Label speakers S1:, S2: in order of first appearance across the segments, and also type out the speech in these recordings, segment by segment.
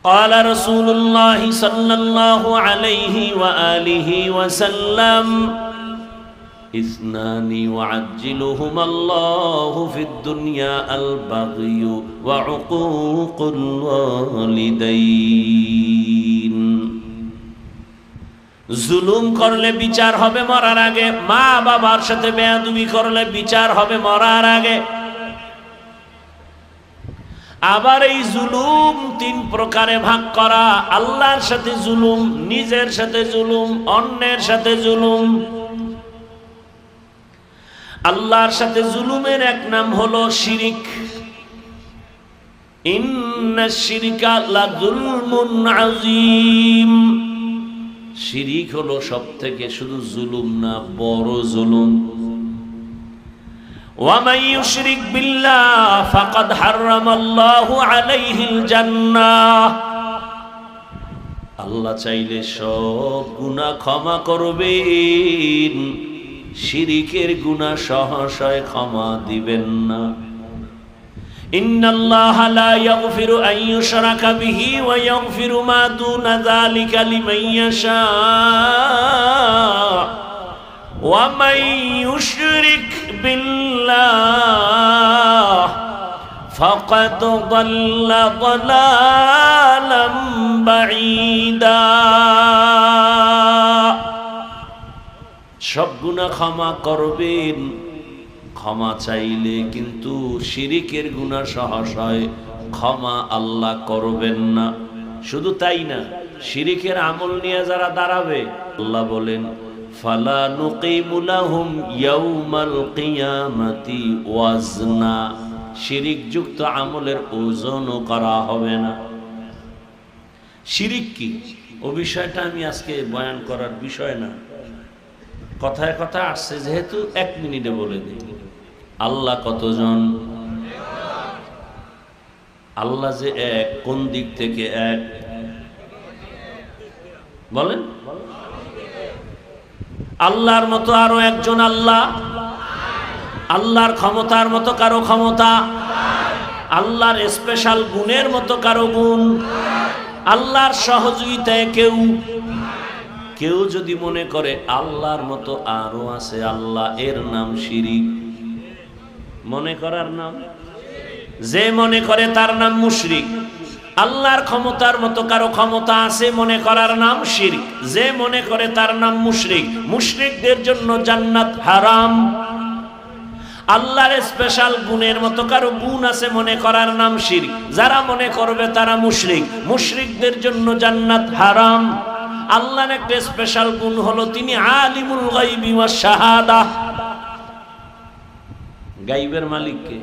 S1: قال رسول الله صلى الله عليه وآله وسلم اثنان يعجلهما الله في الدنيا البغي وعقوق الوالدين জুলুম করলে বিচার হবে মরার আগে, মা বাবার সাথে বেয়াদবি করলে বিচার হবে মরার আগে। আবার এই জুলুম তিন প্রকারে ভাগ করা: আল্লাহর সাথে জুলুম, নিজের সাথে জুলুম, অন্যের সাথে জুলুম। আল্লাহর সাথে জুলুমের এক নাম হলো শিরিক। ইন্নাশ শিরকা লাযুলমুন আযীম। শিরিক হলো সবথেকে শুধু জুলুম না, বড় জুলুম। وَمَن يُشْرِكْ بِاللَّهِ فَقَدْ حَرَّمَ اللَّهُ عَلَيْهِ الْجَنَّةَ। আল্লাহ চাইলে সব গুনাহ ক্ষমা করবেন, শিরিকের গুনাহ সহসায় ক্ষমা দিবেন না। ইন্নাল্লাহা লা ইয়াগফিরু আন ইউশরাকা বিহি ওয়া ইয়াগফিরু মা দুনা যালিকা লিমান ইয়াশা ওয়া মান ইউশরিক বিল্লাহ ফাকাদ দাল্লা দালালাম বাঈদা। সব গুনাহ ক্ষমা করবেন, ক্ষমা চাইলে কিন্তু শিরিকের গুনাহ সহসায় ক্ষমা আল্লাহ করবেন না। শুধু তাই না, শিরিকের আমল নিয়ে যারা দাঁড়াবে, আল্লাহ বলেন ফালা নুকিমু লাহুম ইয়াউমাল কিয়ামাতি ওয়াজনা। শিরিক যুক্ত আমলের ওজনও করা হবে না। শিরিক কি, ও বিষয়টা আমি আজকে বয়ান করার বিষয় না, কথায় কথা আসছে যেহেতু 1 মিনিটে বলে দিই। আল্লাহ কতজন? আল্লাহ যে এক, কোন দিক থেকে এক বলেন? আল্লাহর মতো আরো একজন আল্লাহ? আল্লাহর ক্ষমতার মতো কারো ক্ষমতা? আল্লাহর স্পেশাল গুণের মতো কারো গুণ? আল্লাহর সহযোগিতায় কেউ যদি মনে করে আল্লাহর মতো আরো আছে আল্লাহ, এর নাম শিরিক। মনে করার নাম, যে মনে করে তার নাম মুশরিক। আল্লাহর ক্ষমতার মতো কারো ক্ষমতা আছে মনে করার নাম শিরক। যে মনে করে তার নাম মুশরিক। মুশরিকদের জন্য জান্নাত হারাম। আল্লাহর স্পেশাল গুণের মতো কারো গুণ আছে মনে করার নাম শিরক। যারা মনে করবে তারা মুশরিক। মুশরিকদের জন্য জান্নাত হারাম। আল্লাহর একটা স্পেশাল গুণ হলো তিনি আলিমুল গায়বি ওয়াশ শাহাদা। গায়বের মালিক কে?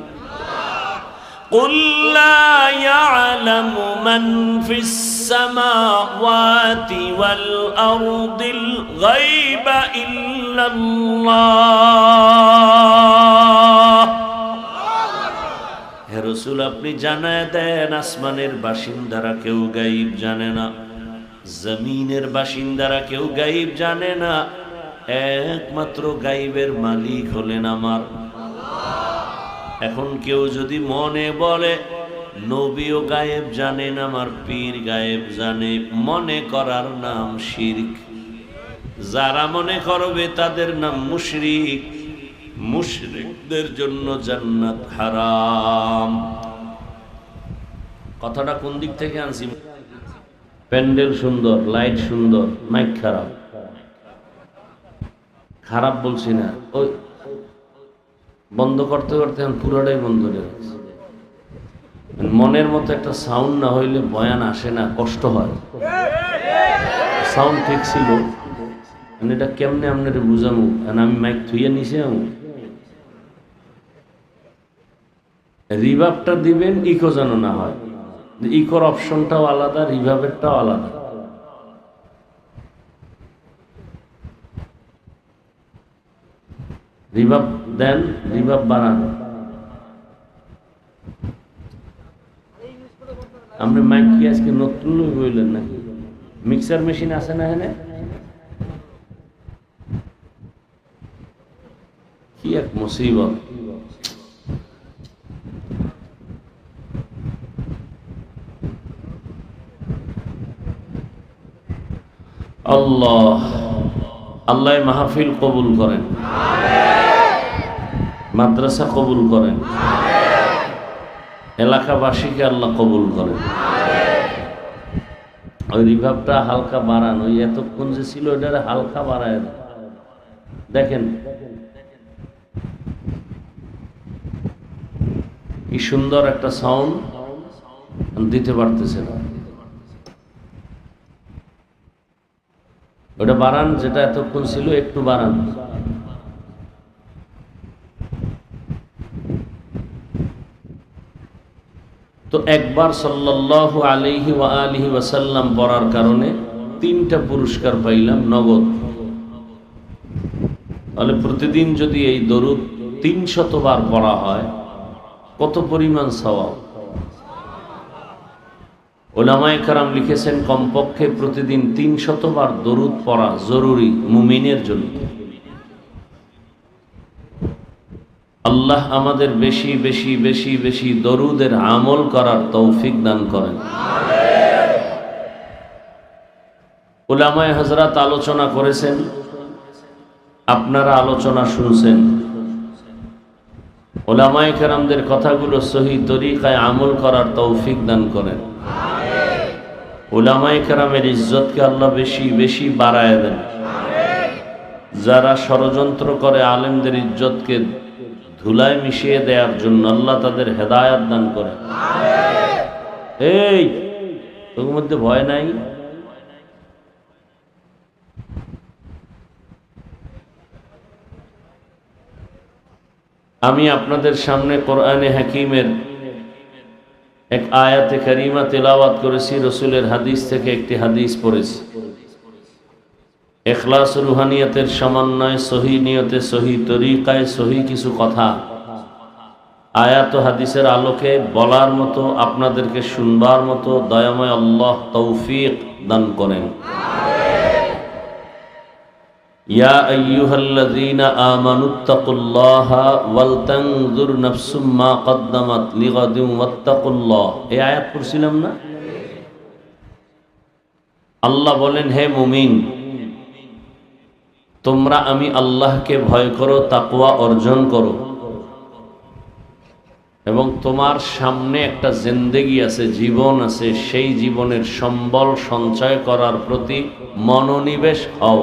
S1: قُلْ لَا يَعْلَمُ مَنْ فِي السَّمَاوَاتِ وَالْأَرْضِ الْغَيْبَ إِلَّا اللَّهُ। হে রাসূল, আপনি জানায় দেন আসমানের বাসিন্দারা কেউ গায়ব জানে না, জমিনের বাসিন্দারা কেউ গায়ব জানে না। একমাত্র গায়বের মালিক হলেন আমার। এখন কেউ যদি মনে বলে নবীও গায়েব জানেন, আমার পীর গায়েব জানে, মনে করার নাম শিরক। যারা মনে করবে তাদের নাম মুশরিক। মুশরিকদের জন্য জান্নাত হারাম। কথাটা কোন দিক থেকে আনছি? প্যান্ডেল সুন্দর, লাইট সুন্দর, মাইক খারাপ। খারাপ বলছি না, ওই বন্ধ করতে করতে এখন পুরোটাই বন্ধ হয়ে গেছে। মনের মতো একটা সাউন্ড না হইলে বয়ান আসে না, কষ্ট হয়। সাউন্ড ঠিক ছিল, এটা কেমনে আপনার বুঝামু? আমি মাইক থুইয়া নিছে, রিভাবটা দিবেন ইকো যেন না হয়। ইকোর অপশনটাও আলাদা, রিভাবেরটাও আলাদা। রিভাব দেন, রিভাব বাড়ান। আপনি মাইক কি আজকে নতুন বললেন নাকি? মিক্সার মেশিন আছে না এখানে? কি এক মুসিবত! আল্লাহ আল্লাহ মাহফিল কবুল করেন, মাদ্রাসা কবুল করেন, এলাকাবাসীকে আল্লাহ কবুল করেন। ওই রিভাবটা হালকা বাড়ান, ওই এতক্ষণ যে ছিল ওইটা হালকা বাড়ায় দেখেন কি সুন্দর একটা সাউন্ড দিতে পারতেছে না। ওটা বাড়ান, যেটা এতক্ষণ ছিল একটু বাড়ান। তো একবার সাল্লাল্লাহু আলাইহি ওয়া আলিহি ওয়াসাল্লাম পড়ার কারণে 3টা পুরস্কার পাইলাম নগদ। তাহলে প্রতিদিন যদি এই দরুদ 300 বার পড়া হয় কত পরিমাণ সওয়াব। উলামায়ে কেরাম লিখেছেন কমপক্ষে প্রতিদিন 300 বার দরুদ পড়া জরুরি মুমিনের জন্য। আল্লাহ আমাদের বেশি বেশি বেশি বেশি দরুদের আমল করার তৌফিক দান করেন। উলামায়ে হযরত আলোচনা করেছেন, আপনারা আলোচনা শুনছেন। উলামায়ে কেরামদের কথাগুলো সহি তরিকায় আমল করার তৌফিক দান করেন। উলামায়ে কেরামের ইজ্জতকে আল্লাহ বেশি বেশি বাড়ায় দেন। যারা ষড়যন্ত্র করে আলেমদের ইজ্জতকে ধুলায় মিশিয়ে দেওয়ার জন্য আল্লাহ তাদের হেদায়েত দান করেন। এই তোর মধ্যে ভয় নাই? আমি আপনাদের সামনে কোরআনে হাকিমের এক আয়াতে কারিমা তেলাওয়াত করেছি, রসুলের হাদিস থেকে একটি হাদিস পড়েছি। ইখলাস রুহানিয়তের সমন্বয়, সহি নিয়তে, সহি তরিকায়, সহি কিছু কথা আয়াত ও হাদিসের আলোকে বলার মতো, আপনাদেরকে শুনবার মতো দয়াময় আল্লাহ তৌফিক দান করেন। ইয়া আইয়ুহাল্লাযীনা আমানুত্তাকুল্লাহা ওয়াল তানজুর নাফসুম মা কদ্দামাত লিগাদিন ওয়াত্তাকুল্লাহ। এই আয়াত পড়ছিলাম না? আল্লাহ বলেন, হে মুমিন, তোমরা আমি আল্লাহকে ভয় করো, তাকওয়া অর্জন করো, এবং তোমার সামনে একটা জিন্দেগি আছে, জীবন আছে, সেই জীবনের সম্বল সঞ্চয় করার প্রতি মনোনিবেশ হও।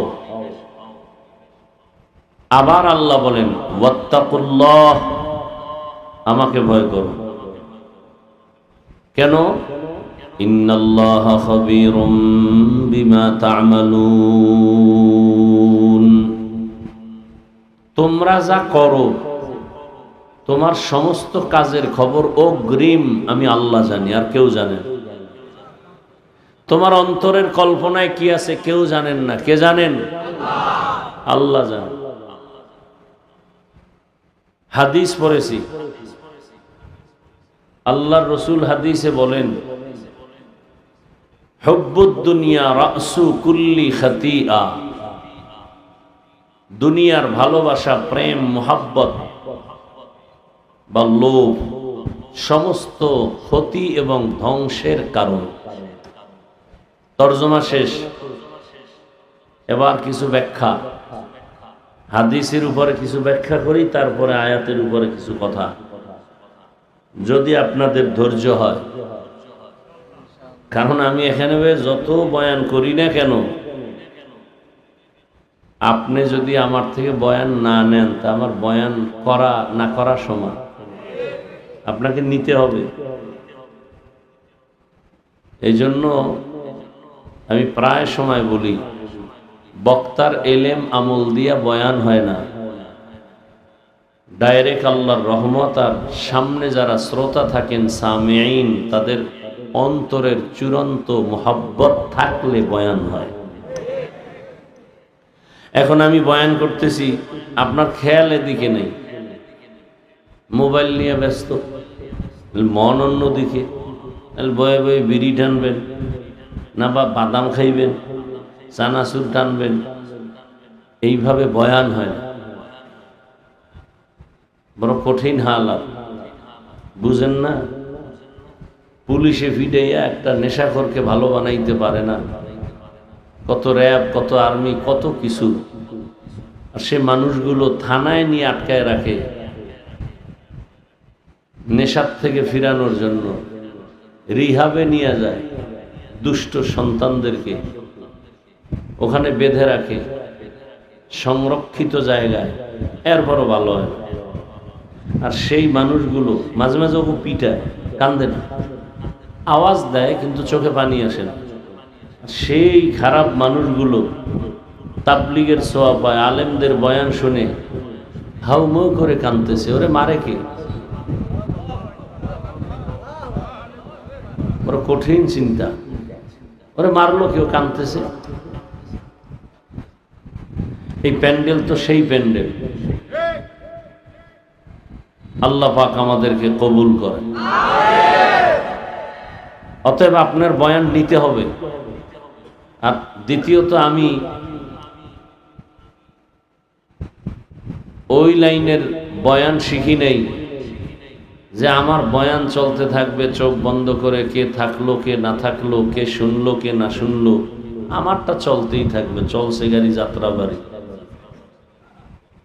S1: আবার আল্লাহ বলেন, ওয়াত্তাকুল্লাহ, আমাকে ভয় করো। কেন? ইন্নাল্লাহা খাবীরুম বিমা তা'মালুন। তোমরা যা করো, তোমার সমস্ত কাজের খবর অগ্রিম আমি আল্লাহ জানি, আর কেউ জানে না। তোমার অন্তরের কল্পনায় কি আছে কেউ জানেন না। কে জানেন? আল্লাহ জানেন। হাদিস পড়েছি, আল্লাহর রসুল হাদিসে বলেন, হুব্বুদ দুনিয়া রাসু কুল্লি খাতিআ। দুনিয়ার ভালোবাসা, প্রেম, মোহাব্বত বা লোভ সমস্ত ক্ষতি এবং ধ্বংসের কারণ। তর্জমা শেষ। এবার কিছু ব্যাখ্যা, হাদিসের উপরে কিছু ব্যাখ্যা করি, তারপরে আয়াতের উপরে কিছু কথা, যদি আপনাদের ধৈর্য হয়। কারণ আমি এখানে যত বয়ান করি না কেন, আপনি যদি আমার থেকে বয়ান না নেন তা আমার বয়ান করা না করা সমান। আপনাকে নিতে হবে। এই জন্য আমি প্রায় সময় বলি, বক্তার এলেম আমল দিয়া বয়ান হয় না, ডাইরেক্ট আল্লাহর রহমত আর সামনে যারা শ্রোতা থাকেন সামিঈন, তাদের অন্তরের চূড়ান্ত মুহাব্বত থাকলে বয়ান হয়। এখন আমি বয়ান করতেছি, আপনার খেয়াল এদিকে নেই, মোবাইল নিয়ে ব্যস্ত, মন অন্য দিকে, বয়ে বয়ে বিড়ি টানবেন না বা বাদাম খাইবেন, চানাচুর টানবেন, এইভাবে বয়ান হয় না। বড় কঠিন হালাত, বুঝেন না? পুলিশে ফিডাইয়া একটা নেশাখোরকে ভালো বানাইতে পারে না, কত র্যাব, কত আর্মি, কত কিছু। আর সে মানুষগুলো থানায় নিয়ে আটকায় রাখে নেশার থেকে ফিরানোর জন্য, রিহাবে নিয়ে যায় দুষ্ট সন্তানদেরকে, ওখানে বেঁধে রাখে সংরক্ষিত জায়গায়, এরপরও ভালো হয়। আর সেই মানুষগুলো মাঝে মাঝে ওকে পিটায়, কান্দে না, আওয়াজ দেয় কিন্তু চোখে পানি আসে না। সেই খারাপ মানুষগুলো তাবলিগের সোয়া পায়, আলেমদের বয়ান শুনে হাউমাউ করে কাঁদতেছে। ওরে মারে কে? ওরা কঠিন চিন্তা, ওরে মারলো কেউ, কাঁদতেছে। এই প্যান্ডেল তো সেই প্যান্ডেল। আল্লাহ পাক আমাদেরকে কবুল করে। অতএব আপনার বয়ান নিতে হবে। আর দ্বিতীয়ত, আমি ওই লাইনের বয়ান শিখি নাই যে আমার বয়ান চলতে থাকবে চোখ বন্ধ করে, কে থাকলো কে না থাকলো, কে শুনলো কে না শুনলো, আমারটা চলতেই থাকবে, চলছে গাড়ি যাত্রা বাড়ি।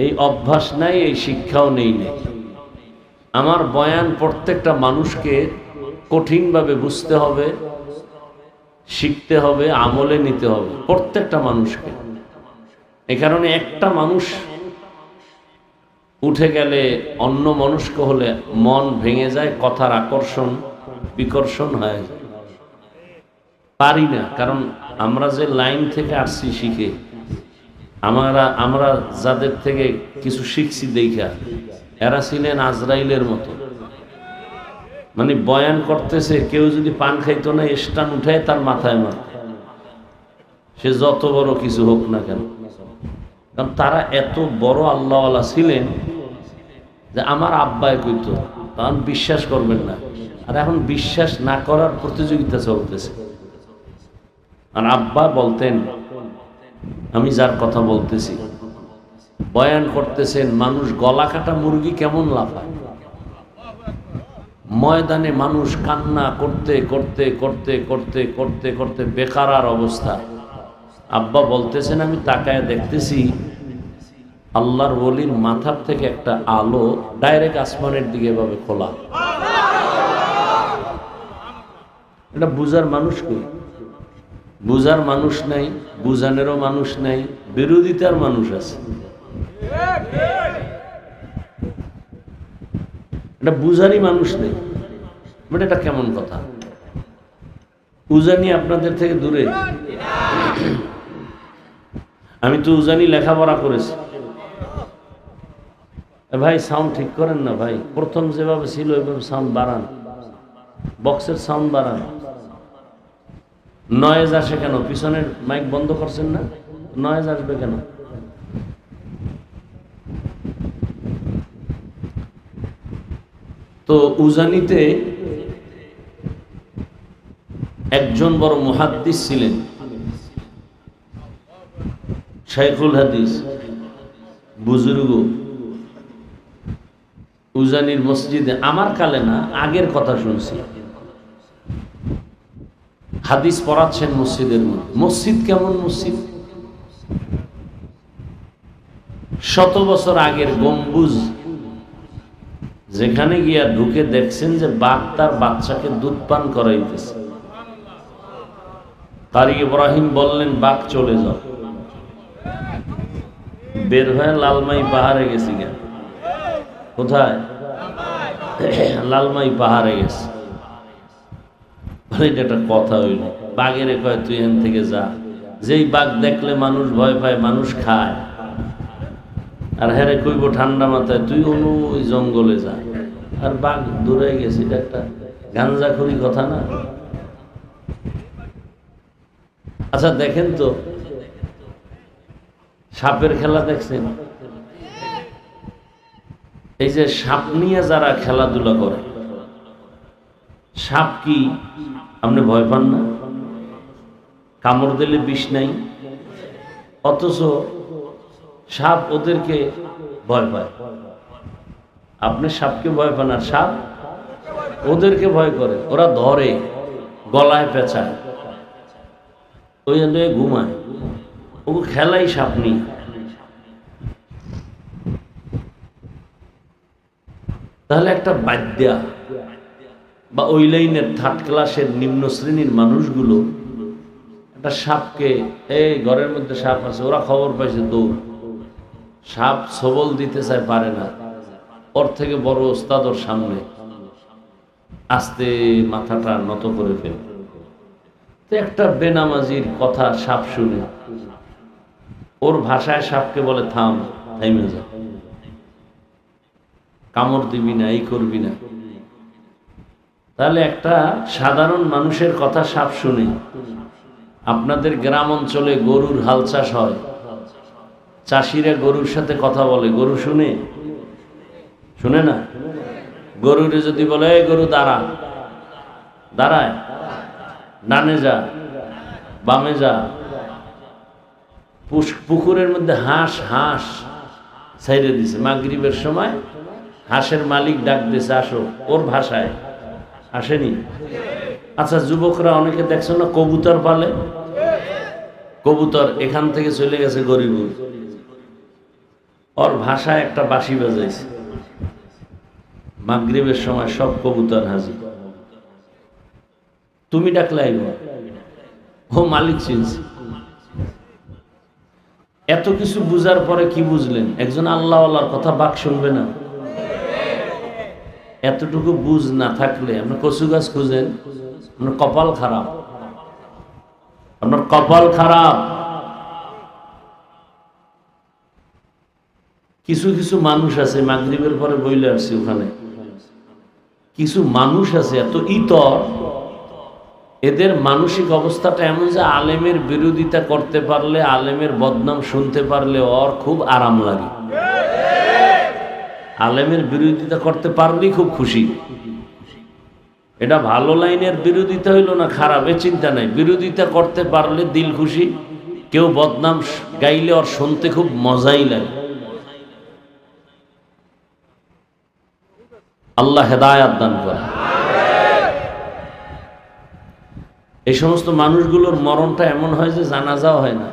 S1: এই অভ্যাস নাই, এই শিক্ষাও নেই। আমার বয়ান প্রত্যেকটা মানুষকে কঠিনভাবে বুঝতে হবে, শিখতে হবে, আমলে নিতে হবে, প্রত্যেকটা মানুষকে। এ কারণে একটা মানুষ উঠে গেলে অন্য মনস্ক হলে মন ভেঙে যায়, কথার আকর্ষণ বিকর্ষণ হয়ে যায়। পারি না, কারণ আমরা যে লাইন থেকে আসছি শিখে, আমরা যাদের থেকে কিছু শিখছি দেখা, এরা ছিলেন আজরাইলের মতো। মানে বয়ান করতেছে, কেউ যদি পান খাইতো না, স্টান উঠায় তার মাথায় মারত, সে যত বড় কিছু হোক না কেন। কারণ তারা এত বড় আল্লাহওয়ালা ছিলেন যে আমার আব্বায় কইতো, তখন বিশ্বাস করবেন না। আর এখন বিশ্বাস না করার প্রতিযোগিতা চলতেছে। আর আব্বা বলতেন, আমি যার কথা বলতেছি, বয়ান করতেছেন, মানুষ গলা কাটা মুরগি কেমন লাফায়, ময়দানে মানুষ কান্না করতে করতে করতে করতে করতে করতে বেকারার অবস্থা। আব্বা বলতেছেন, আমি তাকায় দেখতেছি আল্লাহর ওলির মাথার থেকে একটা আলো ডাইরেক্ট আসমানের দিকে ভাবে খোলা। এটা বুঝার মানুষ কই? বুঝার মানুষ নাই, বুঝানেরও মানুষ নাই, বিরোধিতার মানুষ আছে। এটা বুঝারই মানুষ নেই। মানে এটা কেমন কথা? উজানি আপনাদের থেকে দূরে। আমি তো উজানি লেখাপড়া করেছি। ভাই সাউন্ড ঠিক করেন না ভাই, প্রথম যেভাবে ছিল ওইভাবে সাউন্ড বাড়ান, বক্সের সাউন্ড বাড়ান। নয়েজ আসে কেন? পিছনের মাইক বন্ধ করছেন না, নয়েজ আসবে কেন? তো উজানিতে একজন বড় মুহাদ্দিস ছিলেন, শাইখুল হাদিস, বুজুর্গ। উজানির মসজিদে, আমার কালে না, আগের কথা শুনছি, হাদিস পড়াচ্ছেন মসজিদের মধ্যে। মসজিদ কেমন মসজিদ? 100 বছর আগের গম্বুজ, যেখানে গিয়া ঢুকে দেখছেন যে বাঘ তার বাচ্চাকে দুধ পান করাইতেছে। কারি ইব্রাহিম বললেন, বাঘ চলে যাও। বের হয়ে লালমাই পাহাড়ে গেছি। কোথায়? লালমাই পাহাড়ে গেছে। এটা একটা কথা হইল। বাঘেরে কয়, তুই এখান থেকে যা। যেই বাঘ দেখলে মানুষ ভয় পায়, মানুষ খায়। আর হ্যাঁ কইব ঠান্ডা মাথায়, তুই ওই জঙ্গলে যা। আর বাঘ দূরে গেছে। এটা একটা গাঞ্জাখুরি কথা না? আচ্ছা দেখেন তো, সাপের খেলা দেখছেন? এই যে সাপ নিয়ে যারা খেলাধুলা করে, সাপ কি আপনি ভয় পান না? কামড় দিলে বিষ নাই, অথচ সাপ ওদেরকে ভয় পায়। আপনি সাপকে ভয় পান, আর সাপ ওদেরকে ভয় করে। ওরা ধরে, গলায় পেঁচায়। ওই জন্য ঘুমায়, ও খেলাই সাপ নিয়ে। তাহলে একটা বাদ্যা বা ওই লাইনের থার্ড ক্লাসের নিম্ন শ্রেণীর মানুষগুলো একটা সাপকে, এই ঘরের মধ্যে সাপ আছে, ওরা খবর পাইছে, দৌড়। সাপ সবল দিতে চায়, পারে না। ওর থেকে বড় ওস্তাদ ওর সামনে, আস্তে মাথাটা নত করে ফেলে। তো একটা বেনামাজির কথা সাপ শুনে ওর ভাষায় সাপকে বলে, থাম, থাইমে যা, কামড় দিবি না, এই করবি না। তাহলে একটা সাধারণ মানুষের কথা সাপ শুনে, আপনাদের গ্রাম অঞ্চলে গরুর হাল চাষ হয়, চাষিরা গরুর সাথে কথা বলে, গরু শুনে? শুনে না? গরুরে যদি বলে, এই গরু দাঁড়া, দাঁড়ায়, ডানে যা, বামে যা। পুকুরের মধ্যে হাঁস ছাইরে দিছে, মাগরিবের সময় হাঁসের মালিক ডাক দিছে, আসো, ওর ভাষায়। আসেনি? আচ্ছা, যুবকরা অনেকে দেখছো না কবুতর পালে? কবুতর এখান থেকে চলে গেছে গরিবুর, ওর ভাষায় একটা বাঁশি বাজাইছে, মাগরিবের সময় সব কবুতর হাজির। তুমি ডাকলে আইব, ও মালিক চিনছে। এত কিছু বুঝার পরে কি বুঝলেন? একজন আল্লাহওয়ালার কথা বাক শুনবে না? এতটুকু বুঝ না থাকলে আপনি কচু গাছ খুঁজেন, আপনার কপাল খারাপ, আপনার কপাল খারাপ। কিছু কিছু মানুষ আছে, মাগরিবের পরে বইলে আসছি ওখানে, কিছু মানুষ আছে এত ইতর, এদের মানসিক অবস্থাটা এমন যে আলেমের বিরোধিতা করতে পারলে, আলেমের বদনাম শুনতে পারলে ওর খুব আরাম লাগে। আলেমের বিরোধিতা করতে পারলেই খুব খুশি। এটা ভালো লাইনের বিরোধিতা হইল না খারাপ, এ চিন্তা নাই, বিরোধিতা করতে পারলে দিল খুশি। কেউ বদনাম গাইলে ওর শুনতে খুব মজাই লাগে। আল্লাহ হেদায়াত দান করে। এই সমস্ত মানুষগুলোর মরণটা এমন হয় যে জানাজাও হয় না,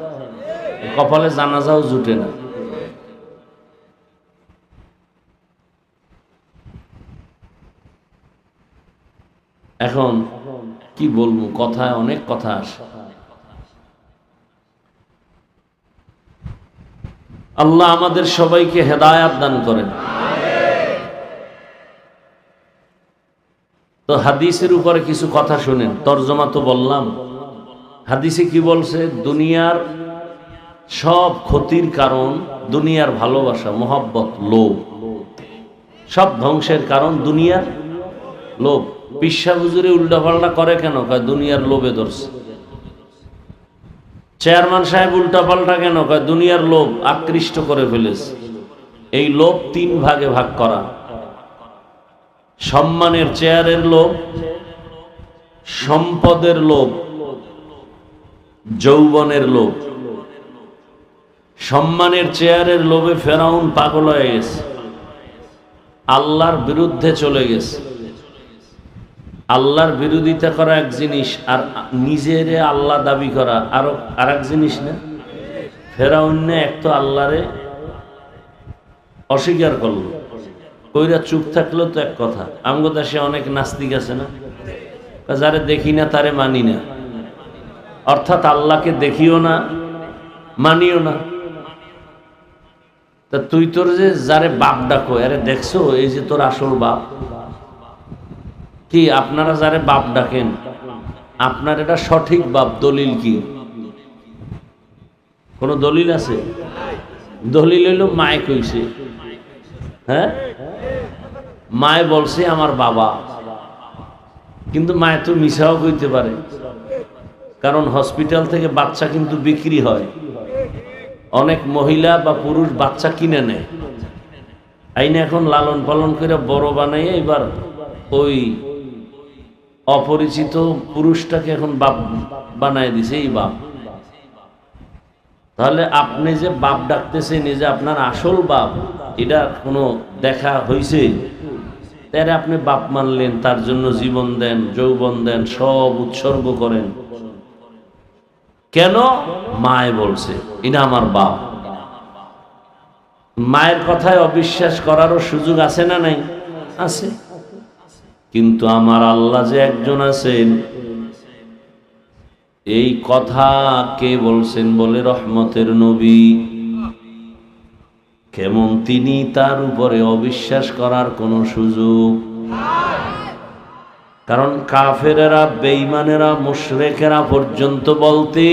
S1: কপালে জানাজাও জুটে না। এখন কি বলবো, কথায় অনেক কথা আসে। আল্লাহ আমাদের সবাইকে হেদায়াত দান করেন। তো হাদিসের উপরে কিছু কথা শুনেন, তরজমা তো বললাম। হাদিসে কি বলছে? দুনিয়ার সব ক্ষতির কারণ দুনিয়ার ভালোবাসা, মোহাব্বত, লোভ। সব ধ্বংসের কারণ দুনিয়ার লোভ। পিসা হুজুরে উল্টাপাল্টা করে কেন? কয় দুনিয়ার লোভে ধরছে। চেয়ারম্যান সাহেব উল্টাপাল্টা কেন? কয় দুনিয়ার লোভ আকৃষ্ট করে ফেলেছে। এই লোভ তিন ভাগে ভাগ করা: সম্মানের চেয়ারের লোভ, সম্পদের লোভ, যৌবনের লোভ। সম্মানের চেয়ারের লোভে ফেরাউন পাগল হয়ে গেছে, আল্লাহর বিরুদ্ধে চলে গেছে। আল্লাহর বিরোধিতা করা এক জিনিস, আর নিজের আল্লাহ দাবি করা আর এক জিনিস না? ফেরাউন এক তো আল্লাহরে অস্বীকার করলো, কইরা চুপ থাকলো তো এক কথা। আমগো দেশে অনেক নাস্তিক আছে না, যারে দেখি না তারে মানি না, অর্থাৎ আল্লাহকে দেখিও না, মানিও না। তা তুই তোর যে যারে বাপ ডাকো, আরে দেখছো এই যে তোর আসল বাপ কি? আপনারা যারে বাপ ডাকেন, আপনার এটা সঠিক বাপ, দলিল কি? কোন দলিল আছে? দলিল হইল মায়ে কইছে, হ্যাঁ, মায়ে বলছে আমার বাবা। কিন্তু মায়ে তো মিশাও কইতে পারে, কারণ হসপিটাল থেকে বাচ্চা কিন্তু বিক্রি হয়। অনেক মহিলা বা পুরুষ বাচ্চা কিনে নেয়, আইনে এখন লালন পালন করে বড় বানাইয়ে এবার ওই অপরিচিত পুরুষটাকে এখন বাপ বানায় দিছে, এই বাপ। তাহলে আপনি যে বাপ ডাকতেছেন, এই যে আপনার আসল বাপ, এটা কোনো দেখা হইছে? তারে আপনি বাপ মানলেন, তার জন্য জীবন দেন, যৌবন দেন, সব উৎসর্গ করেন, কেন? মায় বলছে, এটা আমার বাপ। মায়ের কথায় অবিশ্বাস করারও সুযোগ আছে না নাই? আছে। কিন্তু আমার আল্লাহ যে একজন আছেন, এই কথা কে বলছেন? বলে রহমতের নবী। কেমন তিনি? তার উপরে অবিশ্বাস করার কোনো সুযোগ? কারণ কাফেরেরা, বেঈমানেরা, মুশরিকেরা পর্যন্ত বলতে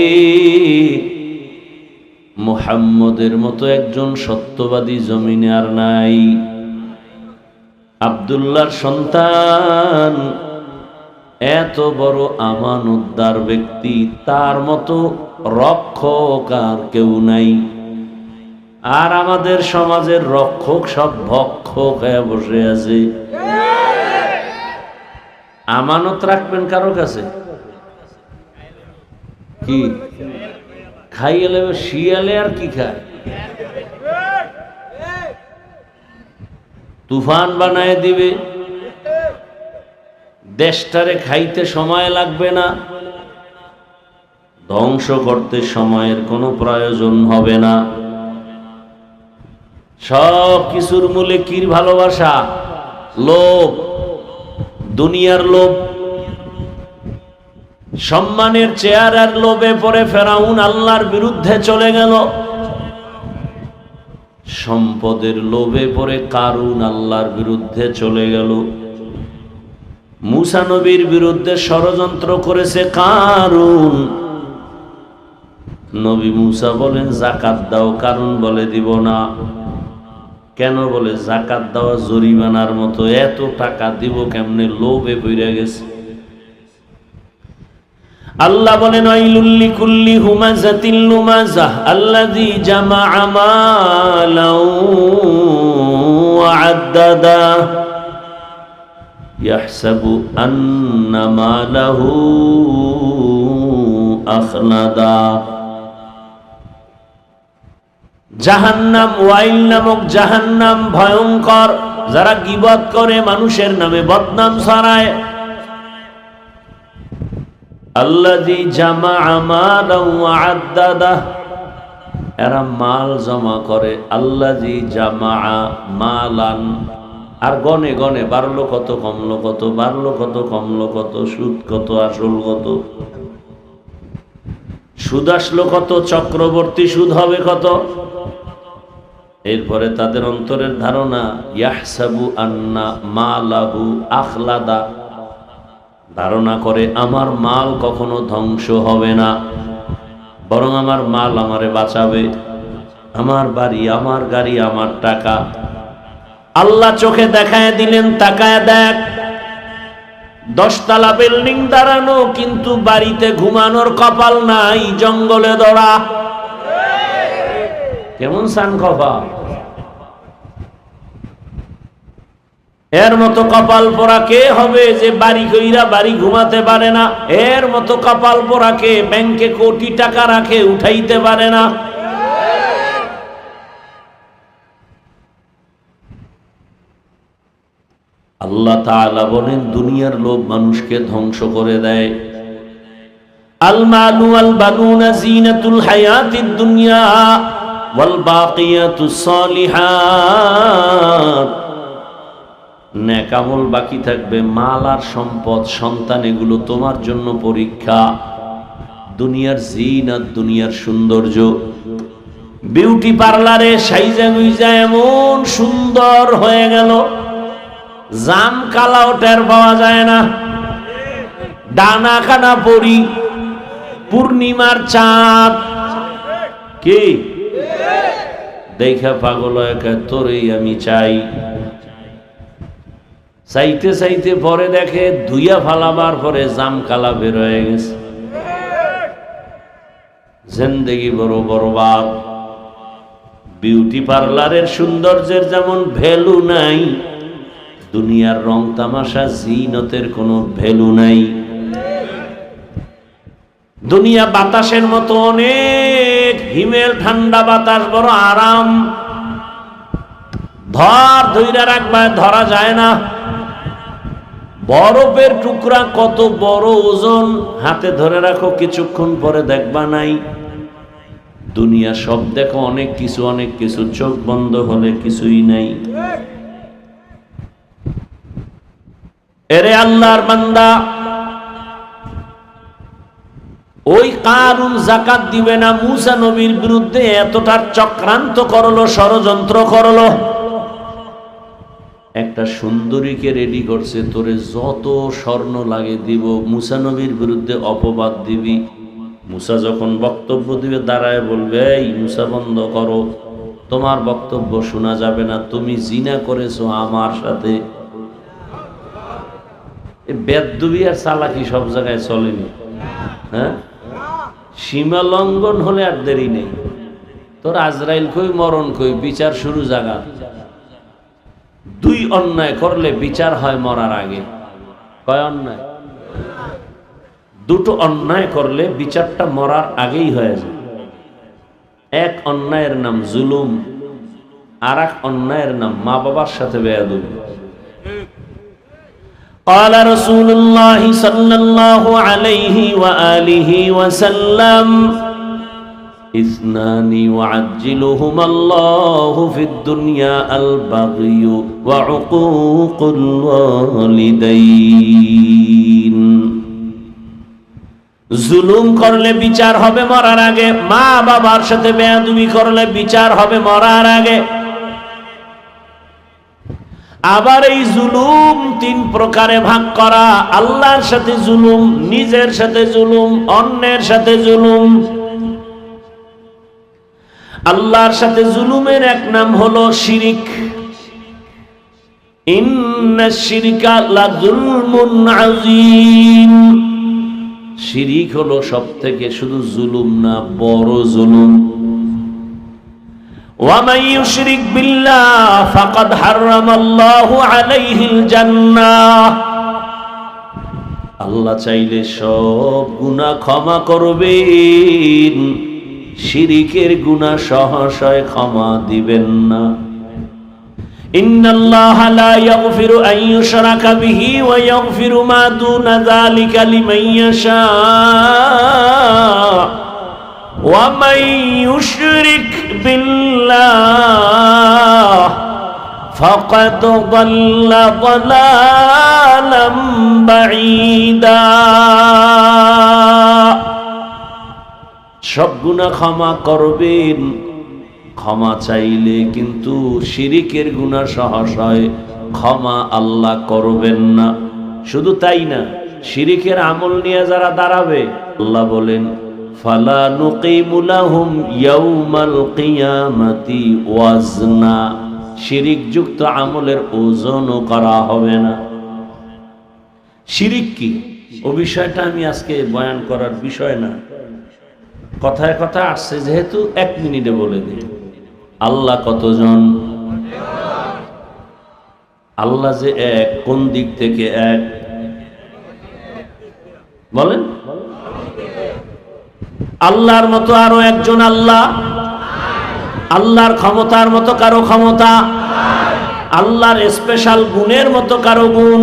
S1: মুহাম্মদের মতো একজন সত্যবাদী জমিনে আর নাই। আব্দুল্লাহর সন্তান, এত বড় আমানতদার ব্যক্তি, তার মতো রক্ষক আর কেউ নাই। আর আমাদের সমাজের রক্ষক সব ভক্ষক হয়ে বসে আছে। আমানত রাখবেন কারো কাছে? কি খাইয়ে শিয়ালে আর কি খায়? তুফান বানায় দিবে। দেশটারে খাইতে সময় লাগবে না, ধ্বংস করতে সময়ের কোনো প্রয়োজন হবে না। সব কিছুর মূলে কি ভালোবাসা? লোভ, দুনিয়ার লোভ। সম্মানের চেহারার লোভে পড়ে ফেরাউন আল্লাহর বিরুদ্ধে চলে গেল। সম্পদের লোভে পড়ে কারুন আল্লাহর বিরুদ্ধে চলে গেল। মূসা নবীর বিরুদ্ধে ষড়যন্ত্র করেছে কারুন। নবী মূসা বলেন যাকাত দাও, কারুন বলে দিব না। কেন? বলে যাকাত দেওয়া জরিমানার মতো, এত টাকা দিব কেমনে? লোভে পড়ে গেছে। আল্লাহ বলেন ওয়াইলুল লিকুল্লি হুমাযাতিল লুমাযাহ আল্লাযী জামাআ মালাও ওয়া আদ্দাদা ইয়াহসাবু আন্না মালাহু আখলাদা। জাহান্নাম, ওয়াইল নামক জাহান্নাম ভয়ঙ্কর। যারা গীবত করে, মানুষের নামে বদনাম ছড়ায়। আল্লাযী জামাআ মালাও ওয়া আদ্দাদা, এরা মাল জমা করে। আল্লাযী জামাআ মালান, আর গনে গনে বাড়লো কত, কমলো কত, বাড়লো কত, কমলো কত, সুদ কত, আসল কত, সুদ আসলো কত, চক্রবর্তী সুদ হবে কত। এরপরে তাদের অন্তরের ধারণা ইয়াহসাবু আন্না মালাহু আখলাদা, ধারণা করে আমার মাল কখনো ধ্বংস হবে না, বরং আমার মাল আমারে বাঁচাবে। আমার বাড়ি, আমার গাড়ি, আমার টাকা। আল্লাহ চোখে দেখায় দিলেন, তাকায় দেখ, 10 তলা বিল্ডিং দাঁড়ানো, কিন্তু বাড়িতে ঘুমানোর কপাল নাই, জঙ্গলে দৌড়া। কেমন সান কপাল! এর মতো কপাল পোড়া কে হবে যে বাড়ি কইরা বাড়ি ঘুমাতে পারে না? এর মতো কপাল পোড়া কে ব্যাংকে কোটি টাকা রাখে, উঠাইতে পারে না? আল্লাহ তাআলা বলেন দুনিয়ার লোভ মানুষকে ধ্বংস করে দেয়। আল মালু ওয়াল বানুনা জিনাতুল হায়াতিদ দুনিয়া ওয়াল বাকিয়াতুস সালিহাত, নেক আমল বাকি থাকবে, মাল আর সম্পদ, সন্তান, এগুলো তোমার জন্য পরীক্ষা। দুনিয়ার জিনাত, দুনিয়ার সৌন্দর্য। বিউটি পার্লারে সাইজা গুইজা এমন সুন্দর হয়ে গেল, জাম কালাও টের পাওয়া যায় না। ডানা কানা পরি, পূর্ণিমার চাঁদ, কি দেখা পাগল একা, তোরেই আমি চাই। চাইতে চাইতে পরে দেখে ধুইয়া ফালাবার পরে জাম কালা বের হয়ে গেছে। জিন্দেগি বড় বরবাদ। বিউটি পার্লারের সৌন্দর্যের যেমন ভ্যালু নাই, দুনিয়ার রং তামাশা জিনতের কোনো ভ্যালু নাই। দুনিয়া বাতাসের মতো অনেক, হিমেল ঠান্ডা বাতাস, বড় আরাম, ধৈর্য রাখবা, ধরা যায় না। বরফের টুকরা কত বড় ওজন, হাতে ধরে রাখো, কিছুক্ষণ পরে দেখবা নাই। দুনিয়া সব দেখো, অনেক কিছু, চোখ বন্ধ হলে কিছুই নাই। এরে আল্লাহর বান্দা, ওই কারুন যাকাত দিবে না, মুসা নবীর বিরুদ্ধে এতটার চক্রান্ত করলো, ষড়যন্ত্র করলো। একটা সুন্দরীকে রেডি করছে, তোরে যত স্বর্ণ লাগে দিব, মুসা নবীর বিরুদ্ধে অপবাদ দিবি। মুসা যখন বক্তব্য দিবে দাঁড়ায় বলবে, এই মুসা বন্ধ করো, তোমার বক্তব্য শোনা যাবে না, তুমি জিনা করেছো আমার সাথে। বেদবি আর চালাকি সব জায়গায় চলেনি। হ্যাঁ, সীমা লঙ্ঘন হলে আর দেরি নেই। তোর আজরাইল কই, মরণ কই, বিচার শুরু জায়গা। দুই অন্যায় করলে বিচার হয় মরার আগে। কয় অন্যায়? দুটো অন্যায় করলে বিচারটা মরার আগেই হয়ে যায়। এক অন্যায়ের নাম জুলুম, আর এক অন্যায়ের নাম মা বাবার সাথে বেয়াদবি। قال رسول الله صلى الله عليه وآله وسلم اثنان يعجلهما الله في الدنيا البغي وعقوق الوالدين। জুলুম করলে বিচার হবে মরার আগে, মা বাবার সাথে বেয়াদবি করলে বিচার হবে মরার আগে। আবার এই জুলুম তিন প্রকারে ভাগ করা: আল্লাহর সাথে জুলুম, নিজের সাথে জুলুম, অন্যের সাথে জুলুম। আল্লাহর সাথে জুলুমের এক নাম হলো শিরিক। ইন্নাশ শিরকা লাযুলমুন আযীম। শিরিক হলো সবথেকে, শুধু জুলুম না, বড় জুলুম। وَمَن يُشْرِكْ بِاللَّهِ فَقَدْ حَرَّمَ اللَّهُ عَلَيْهِ الْجَنَّةَ। আল্লাহ চাইলে সব গুনাহ ক্ষমা করবেন, শিরিকের গুনাহ সহসায় ক্ষমা দিবেন না। ইন্নাল্লাহা লা ইয়াগফিরু আন ইউশরাকা বিহি ওয়া ইয়াগফিরু মা দুনা যালিকা লিমান ইয়াশা। وَمَن يُشْرِكْ بِاللَّهِ فَقَدْ ضَلَّ ضَلَالًا بَعِيدًا। সব গুনাহ ক্ষমা করবেন, ক্ষমা চাইলে, কিন্তু শিরিকের গুনাহ সহসায় ক্ষমা আল্লাহ করবেন না। শুধু তাই না, শিরিকের আমল নিয়ে যারা দাঁড়াবে, আল্লাহ বলেন ফালা নুকিমু লাহুম ইয়াউমাল কিয়ামাতি ওয়াজনা। শিরিক যুক্ত আমলের ওজনও করা হবে না। শিরিক কি, ও বিষয়টা আমি আজকে বয়ান করার বিষয় না, কথায় কথা আসছে যেহেতু 1 মিনিটে বলে দিই। আল্লাহ কতজন? আল্লাহ যে এক, কোন দিক থেকে এক বলেন? আল্লাহর মতো আরো একজন আল্লাহ? আল্লাহর ক্ষমতার মতো কারো ক্ষমতা? আল্লাহর স্পেশাল গুণের মতো কারো গুণ?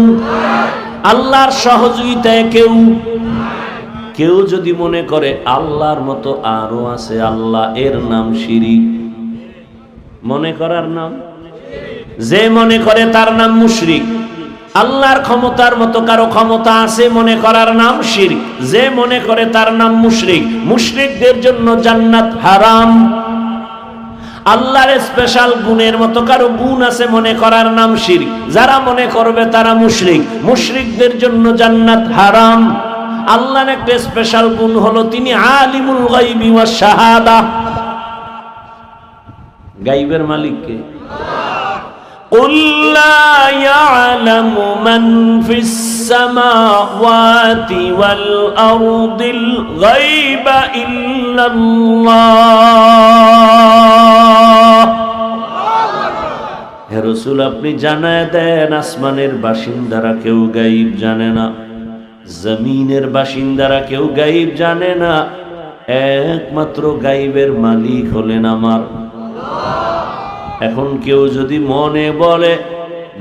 S1: আল্লাহর সহযোগিতায় কেউ যদি মনে করে আল্লাহর মতো আরো আছে আল্লাহ, এর নাম শিরিক। মনে করার নাম, যে মনে করে তার নাম মুশরিক। আল্লাহর ক্ষমতার মতো কারো ক্ষমতা আছে মনে করার নাম শিরক, যে মনে করে তার নাম মুশরিক। মুশরিকদের জন্য জান্নাত হারাম। আল্লাহর স্পেশাল গুণের মতো কারো গুণ আছে মনে করার নাম শিরক, যারা মনে করবে তারা মুশরিক। মুশরিকদের জন্য জান্নাত হারাম। আল্লাহর একটা স্পেশাল গুণ হলো তিনি আলিমুল গায়বি ওয়াশ শাহাদা। গায়বের মালিক কে? قُلْ لَا يَعْلَمُ مَنْ فِي السَّمَاوَاتِ وَالْأَرْضِ الْغَيْبَ إِلَّا اللَّهُ। হে রাসূল, আপনি জানায় দেন আসমানের বাসিন্দারা কেউ গায়ব জানে না, জমিনের বাসিন্দারা কেউ গায়ব জানে না, একমাত্র গায়বের মালিক হলেন আমার। এখন কেউ যদি মনে বলে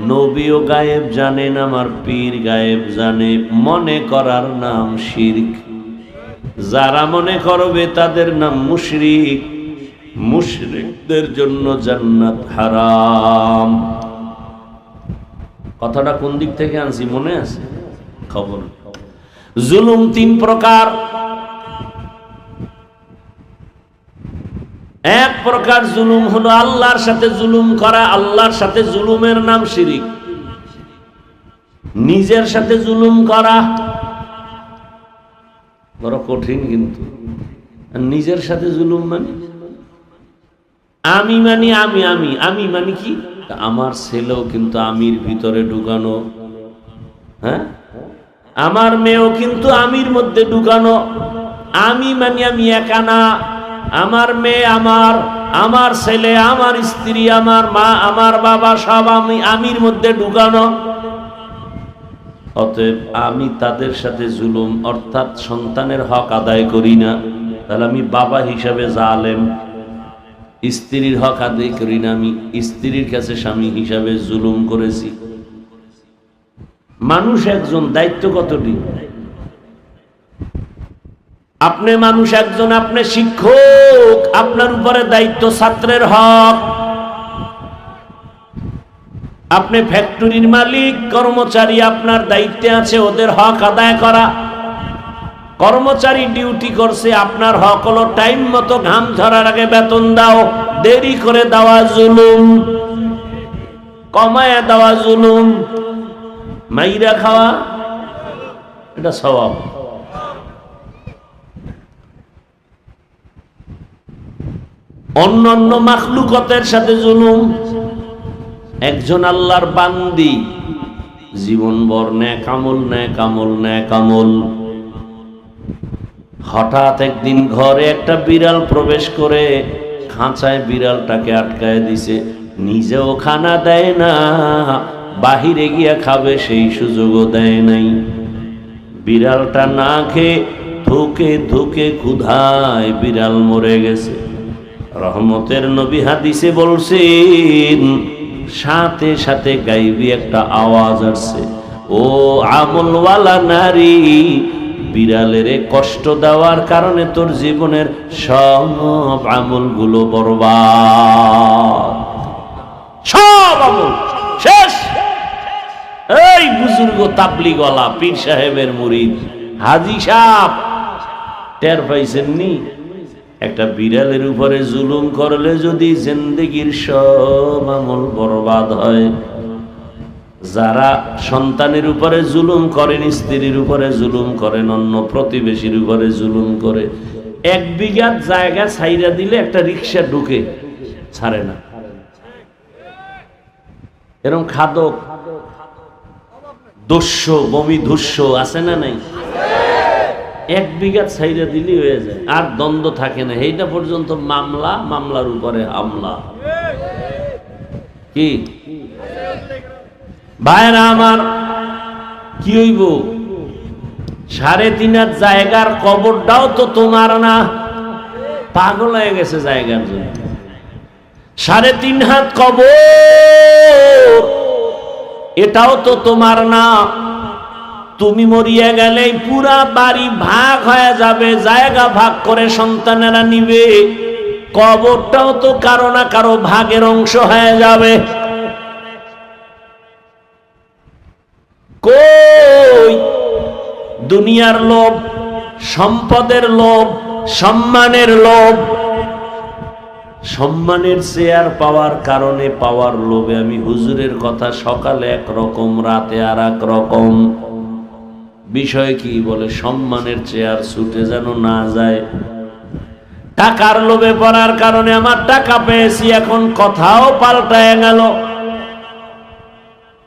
S1: নবীও গায়েব জানেন, আমার পীর গায়েব জানে। মনে করার নাম শিরক। যারা মনে করবে তাদের নাম মুশরিক। মুশরিকদের জন্য জান্নাত হারাম। কথাটা কোন দিক থেকে আনছি মনে আছে? খবর। জুলুম তিন প্রকার। এক প্রকার জুলুম হলো আল্লাহর সাথে জুলুম করা। আল্লাহর সাথে জুলুমের নাম শিরিক। নিজের সাথে জুলুম করা বড় কঠিন, কিন্তু নিজের সাথে জুলুম মানে আমি মানি আমি আমি আমি মানি কি? আমার ছেলেও কিন্তু আমির ভিতরে ঢুকানো, হ্যাঁ, আমার মেয়েও কিন্তু আমির মধ্যে ঢুকানো। আমি মানি আমি একা না, আমার মেয়ে, আমার ছেলে, আমার স্ত্রী, আমার মা, আমার বাবা সব আমি আমির মধ্যে ঢুকানো। অতএব আমি তাদের সাথে জুলুম অর্থাৎ সন্তানের হক আদায় করি না, তাহলে আমি বাবা হিসাবে জালেম। স্ত্রীর হক আদায় করি না, আমি স্ত্রীর কাছে স্বামী হিসাবে জুলুম করেছি। মানুষ একজন, দায়িত্ব কতটি? আপনি মানুষ একজন, আপনি শিক্ষক, আপনার উপরে দায়িত্ব ছাত্রের হক। আপনি ফ্যাক্টরির মালিক, কর্মচারী, আপনার দায়িত্বে আছে ওদের হক আদায় করা। কর্মচারী ডিউটি করছে, আপনার হক হলো টাইম মতো ঘাম ঝরার আগে বেতন দাও। দেরি করে দেওয়া জুলুম, কমায়া দেওয়া জুলুম, মাইরা খাওয়া এটা সওয়াব। অন্যান্য মাখলুকতের সাথে জুলুম। একজন আল্লাহর বান্দি জীবনভর নেক আমল নেক আমল নেক আমল, হঠাৎ একদিন ঘরে একটা বিড়াল প্রবেশ করে খাঁচায় বিড়ালটাকে আটকায় দিছে। নিজেও খানা দেয় না, বাহিরে গিয়া খাবে সেই সুযোগও দেয় নাই। বিড়ালটা না খেয়ে ধুকে ধুকে ক্ষুধায় বিড়াল মরে গেছে। রহমতের নবী হাদিসে বলছেন, সাথে সাথে গাইবি একটা আওয়াজ আসছে, ও আমলওয়ালা নারী, বিড়ালের কষ্ট দেওয়ার কারণে তোর জীবনের সব আমলগুলো বরবাদ, সব আমল শেষ। এই বুজুর্গ তাবলিগওয়ালা পীর সাহেবের মুরিদ হাজী সাহেব টের পাইছেননি? একটা বিড়ালের উপরে জুলুম করলে যদি জিন্দেগির সব আমল বরবাদ হয়। যারা সন্তানের উপরে জুলুম করেন, স্ত্রীর উপরে জুলুম করেন, অন্য প্রতিবেশীর উপরে জুলুম করে, 1 বিঘা জায়গা ছাইরা দিলে একটা রিক্সা ঢুকে ছাড়ে না। এরকম খাদক দস্য বমি ধুস্য আছে না নাই? 1 বিঘা ছাইরা দিলেই হয়ে যায়, আর দ্বন্দ্ব থাকে না। এইটা পর্যন্ত মামলা, মামলার উপরে হামলা। কি ভাইরা আমার, কি হইব? 3.5 হাত জায়গার কবরটাও তো তোমার না। পাগল হয়ে গেছে জায়গার জন্য। 3.5 হাত কবর, এটাও তো তোমার না। তুমি মরিয়া গেলেই পুরা বাড়ি ভাগ হয়ে যাবে, জায়গা ভাগ করে সন্তানেরা নিবে। কবরটাও তো কারো না কারো ভাগের অংশ হয়ে যাবে। কই দুনিয়ার লোভ, সম্পদের লোভ, সম্মানের লোভ, সম্মানের চেয়ার পাওয়ার কারণে পাওয়ার লোভে আমি হুজুরের কথা সকালে একরকম, রাতে আর এক রকম। বিষয় কি? বলে সম্মানের চেয়ার ছুটে যেন না যায়। টাকার লোভে পড়ার কারণে আমার টাকা পেয়েছি, এখন কথাও পাল্টায় গেল।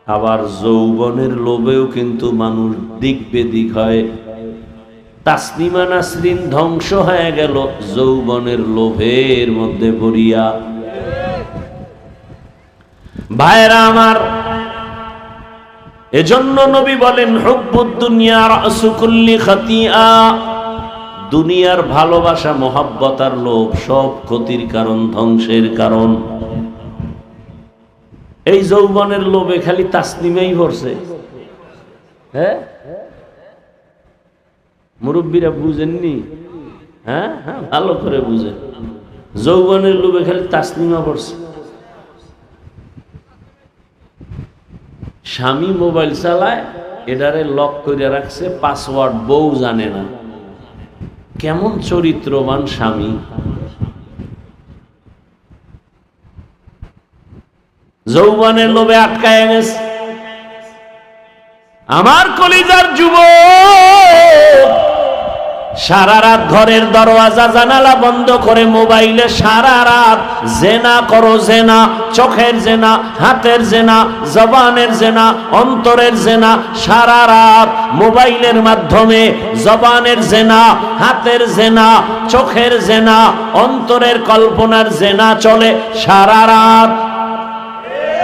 S1: আবার যৌবনের লোভেও কিন্তু মানুষ দিক বেদিক হয়। তাসনিমা নাসরিন ধ্বংস হয়ে গেল যৌবনের লোভের মধ্যে পড়িয়া। ভাইরা আমার, এজন্য নবী বলেন, হুব্বুদ দুনিয়া রাসু কুল্লি খাতিয়া। দুনিয়ার ভালোবাসা, মোহাব্বত আর লোভ সব ক্ষতির কারণ, ধ্বংসের কারণ। এই যৌবনের লোভে খালি তাসলিমেই পড়ছে। হ্যাঁ, মুরব্বীরা বুঝেননি? হ্যাঁ হ্যাঁ, ভালো করে বুঝেন। যৌবনের লোভে খালি তাসলিমা পড়ছে। স্বামী মোবাইল চালায়, এটারে লক করে রাখছে, পাসওয়ার্ড বউ জানে না। কেমন চরিত্রবান স্বামী! যৌবনের লোভে আটকায় গেছে। আমার কলিজার যুবক, সারা রাত ঘরের দরওয়াজা জানালা বন্ধ করে মোবাইলে সারা রাত জেনা করো, জেনা, চোখের জেনা, হাতের জেনা, জবানের জেনা, অন্তরের জেনা। সারা রাত মোবাইলের মাধ্যমে জবানের জেনা, হাতের জেনা, চোখের জেনা, অন্তরের কল্পনার জেনা চলে সারা রাত।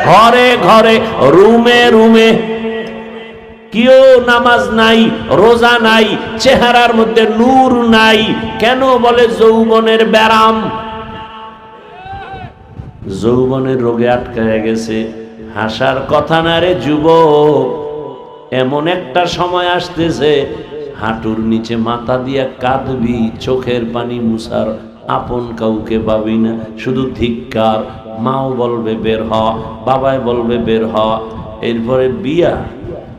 S1: ঘরে ঘরে, রুমে রুমে। কেউ নামাজ নাই, রোজা নাই, চেহারার মধ্যে নূর নাই। কেন? বলে যৌবনের ব্যারাম, যৌবনের রোগে আটকায় গেছে। হাসার কথা না রে যুবক, এমন একটা সময় আসতেছে হাঁটুর নিচে মাথা দিয়া কাঁদবি, চোখের পানি মুছার আপন কাউকে পাবি না। শুধু ধিক্কার। মাও বলবে বের হ, বাবাই বলবে বের হ। এরপরে বিয়া,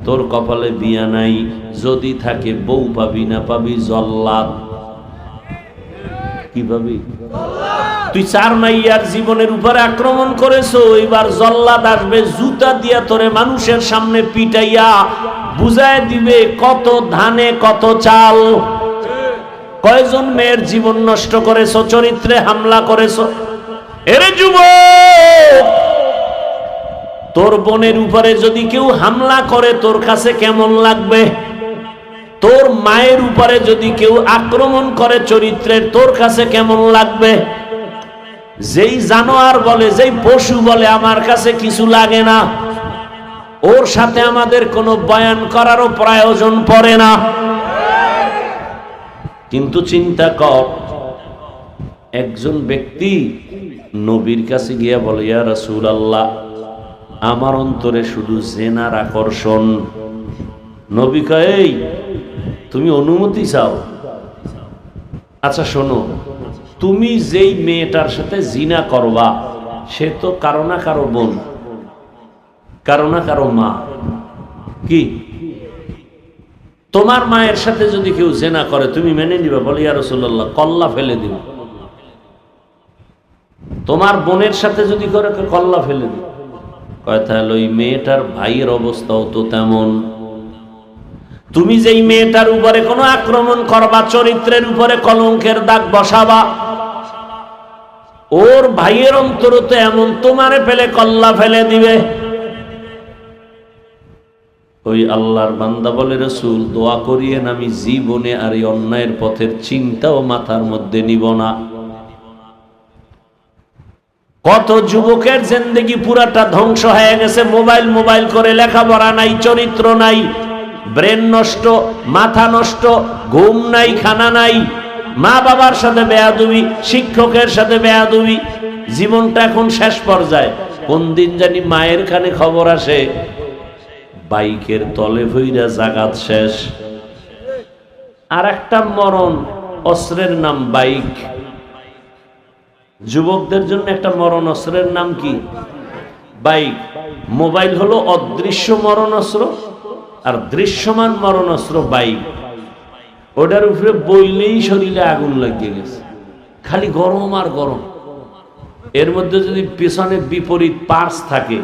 S1: তোর কপালে বিয়া নাই, যদি থাকে বউ পাবি না, পাবি জল্লাদ। কি পাবি? তুই চার মাইয়ার জীবনের উপরে আক্রমণ করেছো, এবার জল্লাদ আসবে জুতা দিয়া তোরে মানুষের সামনে পিটাইয়া বুঝায় দিবে কত ধানে কত চাল। কয়জন মেয়ের জীবন নষ্ট করেছো, চরিত্রে হামলা করেছো। এরে যুবক, তোর বোনের উপরে যদি কেউ হামলা করে তোর কাছে কেমন লাগবে? তোর মায়ের উপরে যদি কেউ আক্রমণ করে চরিত্রের, তোর কাছে কেমন লাগবে? যেই জানোয়ার বলে, যেই পশু বলে আমার কাছে কিছু লাগে না, ওর সাথে আমাদের কোনো বয়ান করারও প্রয়োজন পড়ে না। কিন্তু চিন্তা কর, একজন ব্যক্তি নবীর কাছে গিয়া বলে, ইয়া রাসূলুল্লাহ, আমার অন্তরে শুধু জেনার আকর্ষণ। নবী কয়, এই তুমি অনুমতি চাও? আচ্ছা শোনো, তুমি যেই মেয়েটার সাথে জিনা করবা সে তো কারো না কারো বোন, কারো না কারো মা। কি তোমার মায়ের সাথে যদি কেউ জেনা করে তুমি মেনে নিবে? বলে, ইয়া রাসূলুল্লাহ, কল্লা ফেলে দিব। তোমার বোনের সাথে যদি করে, কল্লা ফেলে দিব। কয় তাহলে ওই মেয়েটার ভাইয়ের অবস্থাও তো তেমন। তুমি যেই মেয়েটার উপরে কোনো আক্রমণ করবা, চরিত্রের উপরে কলঙ্কের দাগ বসাবা, ওর ভাইয়ের অন্তর তো এমন, তোমারে ফেলে কল্লা ফেলে দিবে। ওই আল্লাহর বান্দা বলে, রাসূল দোয়া করিয়েন, আমি জীবনে আর এই অন্যায়ের পথের চিন্তাও মাথার মধ্যে নিব না। কত যুবকের জিন্দেগি পুরাটা ধ্বংস হয়ে গেছে। মোবাইল মোবাইল করে, লেখাপড়া নাই, চরিত্র নাই, ব্রেন নষ্ট, মাথা নষ্ট, ঘুম নাই, খানা নাই, মা বাবার সাথে বেয়াদবি, শিক্ষকের সাথে বেয়াদবি। জীবনটা এখন শেষ পর্যায়ে। কোন দিন জানি মায়ের কানে খবর আসে বাইকের তলে ভইরা জাগাত শেষ। আর একটা মরণ, অস্ত্রের নাম বাইক। যুবকদের জন্য একটা মরণ অস্ত্রের নাম কি? বাইক। মোবাইল হলো অদৃশ্য মরণ অস্ত্র, আর দৃশ্যমান মরণ অস্ত্র বাইক। ওটার উপরে বইলেই শরীরে আগুন লাগিয়ে গেছে, খালি গরম আর গরম। এর মধ্যে যদি পেছনে বিপরীত পার্স থাকে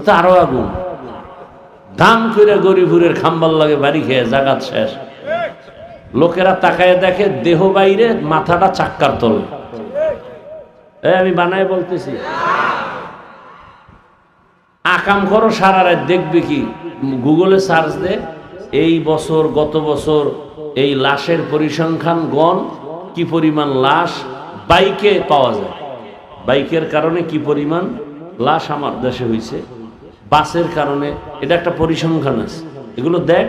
S1: তো আরো আগুন। দাম করে গরিবুরের খাম্বাল লাগে, বাড়ি খেয়ে জাগাত শেষ। লোকেরা তাকায় দেখে দেহ বাইরে, মাথাটা চাক্কার তলে। আমি বানায় বলতেছি, আকাম করো সারা রাত, দেখবে কি গুগলে সার্চ দে, এই বছর গত বছর এই লাশের পরিসংখ্যান গণ, কি পরিমাণ লাশ বাইকে পাওয়া যায়, বাইকের কারণে কি পরিমাণ লাশ আমার দেশে হয়েছে, বাসের কারণে, এটা একটা পরিসংখ্যান আছে। এগুলো দেখ।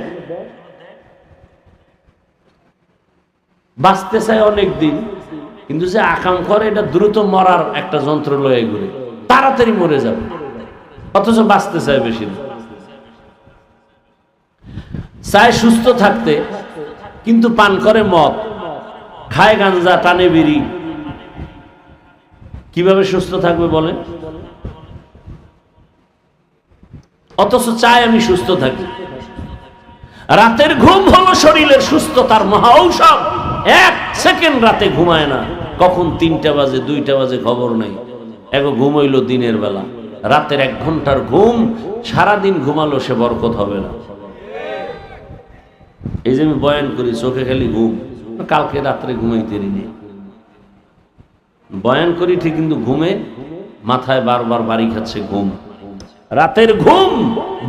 S1: বাঁচতে চায় অনেক দিন, কিন্তু যে আকাম করে এটা দ্রুত মরার একটা যন্ত্র লয়ে ঘুরে, তাড়াতাড়ি মরে যাবে। অথচ বাঁচতে চায় বেশি না, চায় সুস্থ থাকতে, কিন্তু পান করে মদ, খায় গাঞ্জা, টানে বিড়ি। কিভাবে সুস্থ থাকবে বলেন? অথচ চায় আমি সুস্থ থাকি। রাতের ঘুম হলো শরীরের সুস্থতার মহা ঔষধ। 1 সেকেন্ড রাতে ঘুমায় না, কখন 3টা বাজে 2টা বাজে খবর নাই। এগো ঘুম হইল দিনের বেলা, রাতের 1 ঘন্টার ঘুম সারাদিন ঘুমালো সে বরকত হবে না। এই যে আমি বয়ান করি, চোখে খালি ঘুম, কালকে রাত্রে ঘুমাইতে নি, বয়ান করি ঠিক, কিন্তু ঘুমে মাথায় বারবার বাড়ি খাচ্ছে ঘুম। রাতের ঘুম,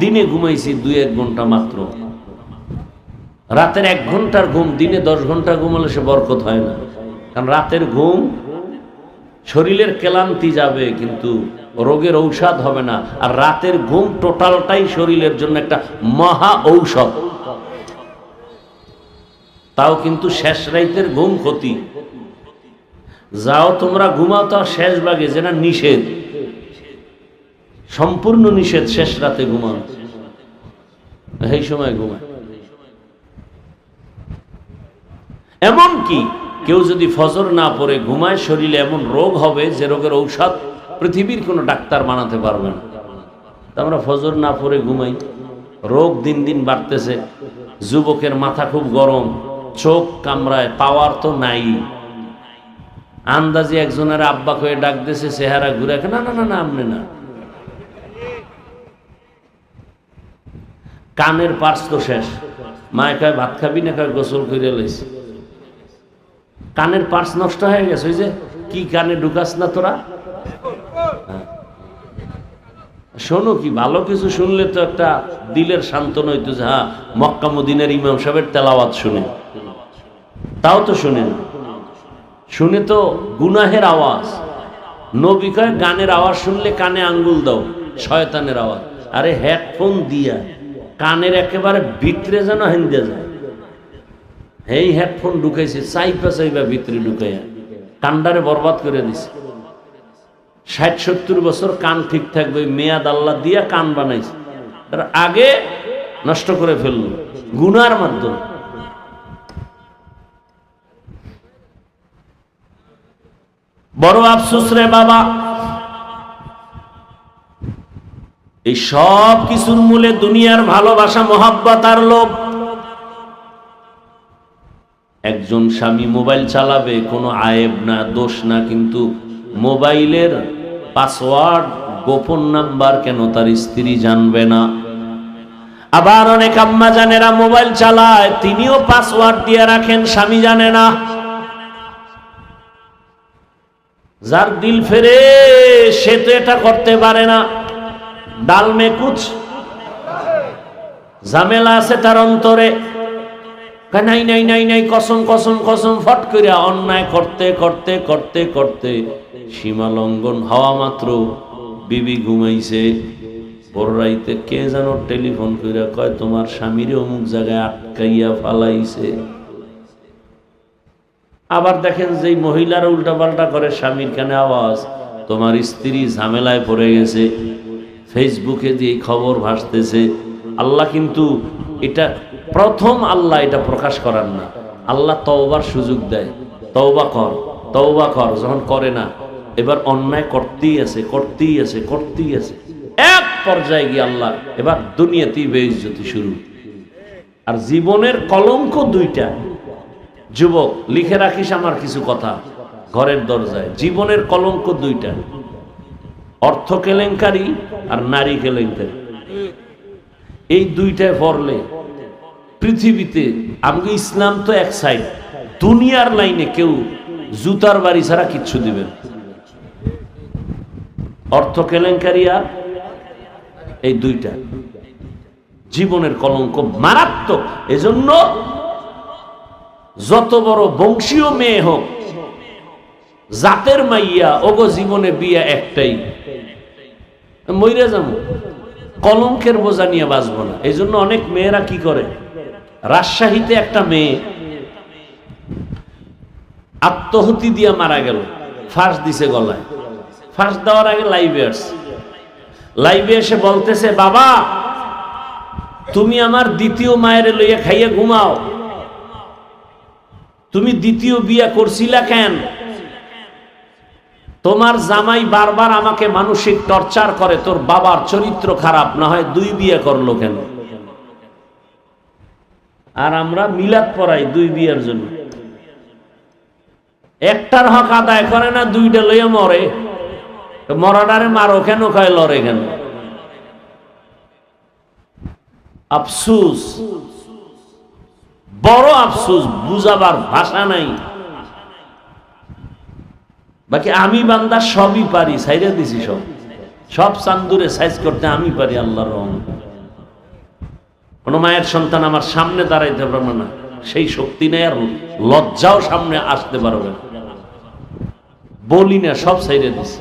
S1: দিনে ঘুমাইছি 2-1 ঘন্টা মাত্র। রাতের 1 ঘন্টার ঘুম দিনে 10 ঘন্টা ঘুমালে সে বরকত হয় না। কারণ রাতের ঘুম শরীরের ক্লান্তি যাবে, কিন্তু রোগের ঔষধ হবে না। আর রাতের ঘুম টোটালটাই শরীরের জন্য একটা মহা ঔষধ। তাও কিন্তু শেষ রাতের ঘুম ক্ষতি। যাও তোমরা ঘুমাও, তাও শেষ ভাগে, যেটা নিষেধ, সম্পূর্ণ নিষেধ শেষ রাতে ঘুমানো। এই সময় ঘুমায়। এমন কি কেউ যদি ফজর না পড়ে ঘুমায়, শরীরে এমন রোগ হবে যে রোগের ঔষধ পৃথিবীর কোনো ডাক্তার বানাতে পারবে না। আমরা ফজর না পড়ে ঘুমাই, রোগ দিন দিন বাড়তেছে। যুবকের মাথা খুব গরম, চোখ কামড়ায়, পাওয়ার তো নাই। আন্দাজে একজনের আব্বা কয়ে ডাক দিয়েছে, চেহারা ঘুরে, না না না না আমনে না। কানের পার্স তো শেষ, মায় কয় ভাত খাবি না, কয় গোসল করে লইছে। কানের পার্স নষ্ট হয়ে গেছে। ওই যে কি কানে ঢুকাস না তোরা? শোনো, কি ভালো কিছু শুনলে তো একটা দিলের সান্ত্বনা হইতো যে হ্যাঁ মক্কা মদিনার ইমাম সাহেবের তেলাওয়াত শুনে। তাও তো শুনে না, শুনে তো গুনাহের আওয়াজ। নবী কয় গানের আওয়াজ শুনলে কানে আঙ্গুল দাও, শয়তানের আওয়াজ। আরে হেডফোন দিয়া কানের একেবারে ভিতরে যেন হেন্দে যায়, এই হেডফোন ঢুকাইছে, চাইপা চাইবা ভিতরে ঢুকাইয়া কানডারে বরবাদ করে দিছে। 60-70 বছর কান ঠিক থাকবে, মেয়াদ আল্লাহ দিয়া কান বানাইছে, তার আগে নষ্ট করে ফেলল গুনার মাধ্যমে। বড় আফসোস রে বাবা, এই সব কিছুর মূলে দুনিয়ার ভালোবাসা, মহাব্বত আর লোভ। একজন স্বামী মোবাইল চালাবে, কোনো আয়েব না, দোষ না, কিন্তু মোবাইলের পাসওয়ার্ড, গোপন নাম্বার কেন তার স্ত্রী জানবে না? আবার অনেক আম্মা জানেরা মোবাইল চালায়, তিনিও পাসওয়ার্ড দিয়ে রাখেন, স্বামী জানে না। যার দিল ফেরে সে তো এটা করতে পারে না। ডাল মে কুছ ঝামেলা আছে তার অন্তরে, নাই নাই নাই নাই, কসম কসম কসম, ফট করিয়া অন্যায় করতে করতে করতে করতে সীমা লঙ্ঘন হওয়া মাত্র বিবি ঘুমাইছে। বড় রাইতে কে যেন টেলিফোন করিয়া কয় তোমার স্বামীর অমুক জায়গায় আটকাইয়া ফালাইছে। আবার দেখেন যেই মহিলারা উল্টাপাল্টা করে, স্বামীর কানে আওয়াজ, তোমার স্ত্রী ঝামেলায় পড়ে গেছে, ফেসবুকে দিয়ে খবর ভাসতেছে। আল্লাহ কিন্তু এটা প্রথম, আল্লাহ এটা প্রকাশ করার না, আল্লাহ তওবার সুযোগ দেয়। তওবা কর, তওবা কর। যখন করে না, এবার অন্যায় করতেই আছে, করতেই আছে, করতেই আছে। এক পর্যায়ে গিয়ে আল্লাহ এবার দুনিয়াতেই বেইজ্জতি শুরু। আর জীবনের কলঙ্ক 2টা। যুবক লিখে রাখিস আমার কিছু কথা ঘরের দরজায়। জীবনের কলঙ্ক 2টা, অর্থ কেলেঙ্কারি আর নারী কেলেঙ্কারি। এই 2টায় পড়লে পৃথিবীতে, আমাকে ইসলাম তো এক সাইড, দুনিয়ার লাইনে কেউ জুতার বাড়ি ছাড়া কিচ্ছু দিবেন। অর্থ কেলেঙ্কারি আর এই 2টা জীবনের কলঙ্ক, মারাত্মক। এজন্য যত বড় বংশীয় মেয়ে হোক, জাতের মাইয়া, ওগো জীবনে বিয়া একটাই, মইরা যাবো, কলঙ্কের বোঝা নিয়ে বাঁচবো না। এই জন্য অনেক মেয়েরা কি করে, রাজশাহীতে একটা মেয়ে আত্মহত্যা দিয়ে মারা গেল, ফাঁস দিছে গলায়। ফাঁস দেওয়ার আগে লাইভে আসছে, লাইভে এসে বলতেছে, বাবা তুমি আমার দ্বিতীয় মায়ের লইয়া খাইয়া ঘুমাও, তুমি দ্বিতীয় বিয়া করছিলা কেন? তোমার জামাই বারবার আমাকে মানসিক টর্চার করে, তোর বাবার চরিত্র খারাপ, না হয় দুই বিয়ে করলো কেন? আর আমরা মিলাদ পড়াই দুই বিয়ের জন্য। একটার হক আদায় করে না, দুইটা লইয়া মরে। মরাডারে মারো কেন, কয় লড়ে কেন? আফসুস, বড় আফসুস, বুঝাবার ভাষা নাই। বাকি আমি বান্দা সবই পারি, সাইরা দিছি সব চান্দুরে সাইজ করতে আমি পারি। আল্লাহর রহমত। কোন মায়ের সন্তান আমার সামনে দাঁড়াইতে পারবে না, সেই শক্তি নেই, আর লজ্জাও সামনে আসতে পারবে না। বলি না, সব সাইরা দিছি।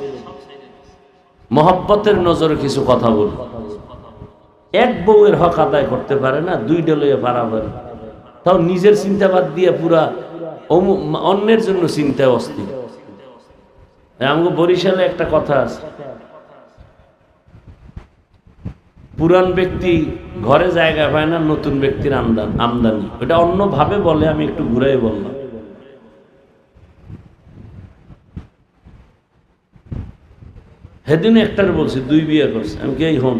S1: মহব্বতের নজরে কিছু কথা বলি। এক বউয়ের হক আদায় করতে পারে না, দুইটা লইয়া পারাবার, তাও নিজের চিন্তাবাদ দিয়ে পুরা অন্যের জন্য চিন্তায় অস্থির। আমাকে বরিশালে একটা কথা আছে, পুরান ব্যক্তি ঘরে জায়গা পায় না, নতুন ব্যক্তির আমদানি। ওটা অন্য ভাবে বলে, আমি একটু ঘুরাই বললাম। সেদিন একটার বলছি দুই বিয়ে করছে, আমি কি এই হন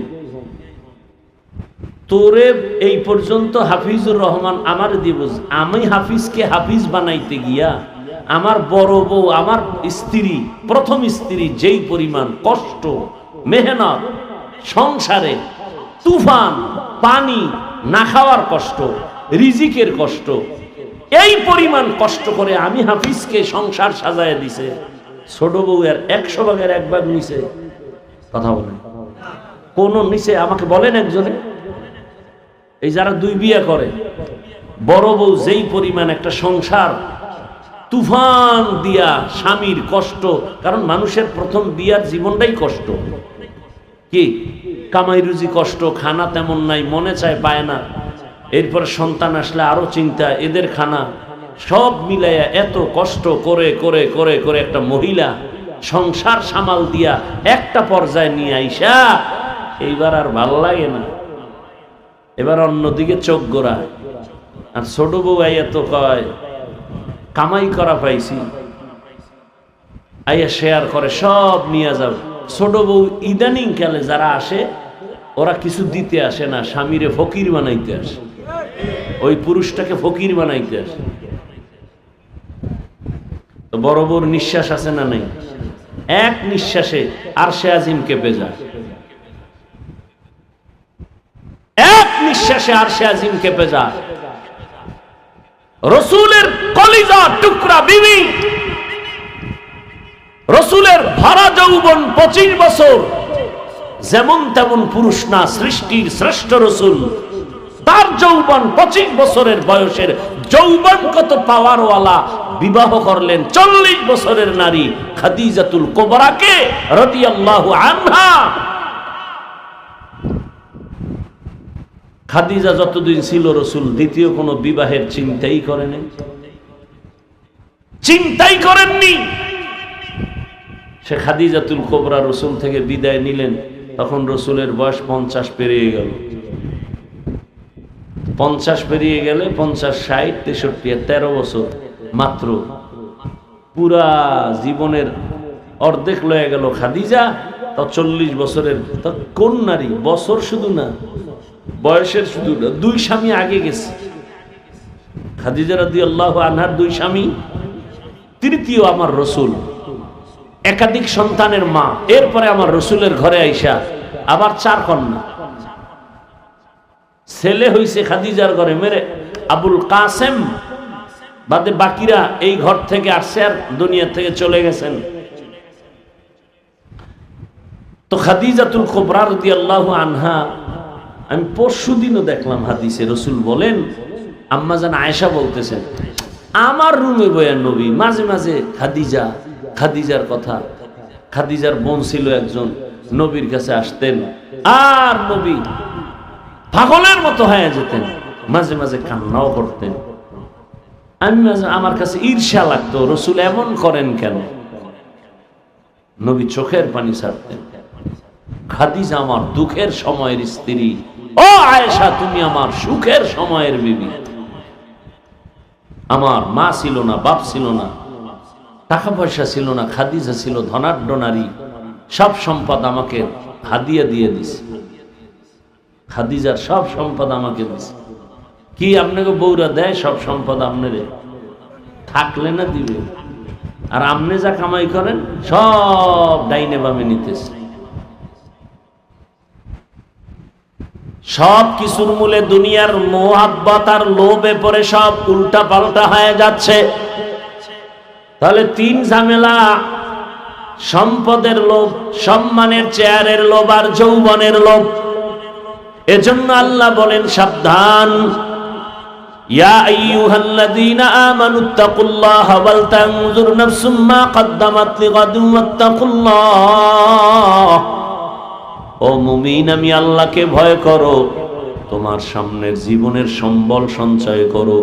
S1: তোরে এই পর্যন্ত হাফিজুর রহমান আমার দিব, আমি হাফিজকে হাফিজ বানাইতে গিয়া আমার বড় বউ, আমার স্ত্রী, প্রথম স্ত্রী যেই পরিমাণ কষ্ট, মেহনত, সংসারে তুফান, পানি না খাওয়ার কষ্ট, রিজিকের কষ্ট, এই পরিমাণ কষ্ট করে আমি হাফিজকে সংসার সাজায় দিছে। ছোট বউ এর 100 ভাগের 1 ভাগ নিছে। কথা বলেন, কোন নিচে আমাকে বলেন একজনে? এই যারা দুই বিয়ে করে, বড় বউ যেই পরিমাণ একটা সংসার তুফান দিয়া, স্বামীর কষ্ট, কারণ মানুষের প্রথম বিয়ার জীবনটাই কষ্ট। কি কামাই রুজি কষ্ট, খানা তেমন নাই, মনে চায় পায় না, এরপর সন্তান আসলে আরো চিন্তা, এদের খানা, সব মিলাইয়া এত কষ্ট করে করে করে করে একটা মহিলা সংসার সামাল দিয়া একটা পর্যায়ে নিয়ে আইসা এইবার আর ভাল লাগে না, এবার অন্যদিকে চোখ গোড়ায়। আর ছোট বউ আইয়া তো কয় কামাই করা পাইছি, আইয়া শেয়ার করে, সব নিয়ে যাবে। ছোট বউ ইদানিং কালে যারা আসে, ওরা কিছু দিতে আসে না, স্বামীরে ফকির বানাইতে আসে, ওই পুরুষটাকে ফকির বানাইতে আসে। তো বড় বড় নিঃশ্বাস আছে না নাই? এক নিঃশ্বাসে আরশে আজিম কেঁপে যায়, এক নিঃশ্বাসে আরশে আজিম কেঁপে যায়। রসুলের কলিজা টুকরা বিবি, রসুলের ভরা যৌবন 25 বছর, যেমন তেমন পুরুষ না, সৃষ্টির শ্রেষ্ঠ রসুল, তার যৌবন 25 বছরের বয়সের যৌবন কত পাওয়ারওয়ালা বিবাহ করলেন 40 বছরের নারী খাদিজাতুল কুবরাকে রাদিয়াল্লাহু আনহা। খাদিজা যতদিন ছিল, রসুল দ্বিতীয় কোনো বিবাহের চিন্তাই করেনি, চিন্তাই করেননি। সে খাদিজাতুল কুবরা রসুল থেকে বিদায় নিলেন, তখন রসুলের বয়স 50 পেরিয়ে গেল। 50 পেরিয়ে গেলে 50, 60, 63, 13 বছর মাত্র, পুরা জীবনের অর্ধেক লয়ে গেল খাদিজা। তো 40 বছরের, তো কোন নারী, বছর শুধু না, বয়সের শুধু না, 2 স্বামী আগে গেছে। খাদিজা রাদিয়াল্লাহু আনহার 2 স্বামী, তৃতীয় আমার রসুল, একাধিক সন্তানের মা, এরপরে আমার রসুলের ঘরে আইসা আবার 4 কন্যা। ছেলে হইছে খাদিজার ঘরে মেরে আবুল কাসেম, বাদে বাকিরা এই ঘর থেকে আসছে আর দুনিয়া থেকে চলে গেছেন। তো খাদিজাতুল কুবরা রাদিয়াল্লাহু আনহা, আমি পরশুদিনও দেখলাম হাদিসে রসুল বলেন, আম্মা জান আয়েশা বলতেছেন, আমার রুমে বয়া নবী মাঝে মাঝে খাদিজার কথা, খাদিজার বোন ছিল একজন, নবীর কাছে আসতেন, আর নবী পাগলের মতো হয়ে যেতেন, মাঝে মাঝে কান্নাও করতেন। আমি আমার কাছে ঈর্ষা লাগতো, রসুল এমন করেন কেন? নবী চোখের পানি ছাড়তেন। খাদিজা আমার দুঃখের সময়ের স্ত্রী, ও আয়েশা তুমি আমার সুখের সময়ের বিবি। আমার মা ছিল না, বাপ ছিল না, টাকা পয়সা ছিল না, খাদিজা ছিল ধনাঢ্য নারী, সব সম্পদ আমাকে হাদিয়া দিয়ে দিছে। খাদিজার সব সম্পদ আমাকে দিছে। কি আপনাকে বউরা দেয় সব সম্পদ? আপনারে থাকলে না দিবে, আর আপনি যা কামাই করেন সব ডাইনে বামে নিতেছে। সব কিছুর মূলে দুনিয়ার মোহাব্বত আর লোভে পড়ে সব উল্টা পাল্টা হয়ে যাচ্ছে। তাহলে তিন ঝামেলা: সম্পদের লোভ, সম্মানের চেয়ারের লোভ, আর যৌবনের লোভ। এজন্য আল্লাহ বলেন সাবধান, ইয়া আইয়ুহাল্লাযীনা আমানুত্তাকুল্লাহা ওয়াল তানজুর নাফসুম মা কদ্দামাত লিগাদিন ওয়াত্তাকুল্লাহ। ও মুমিন, আমি আল্লাহকে ভয় করো, তোমার সামনের জীবনের সম্বল সঞ্চয় করো।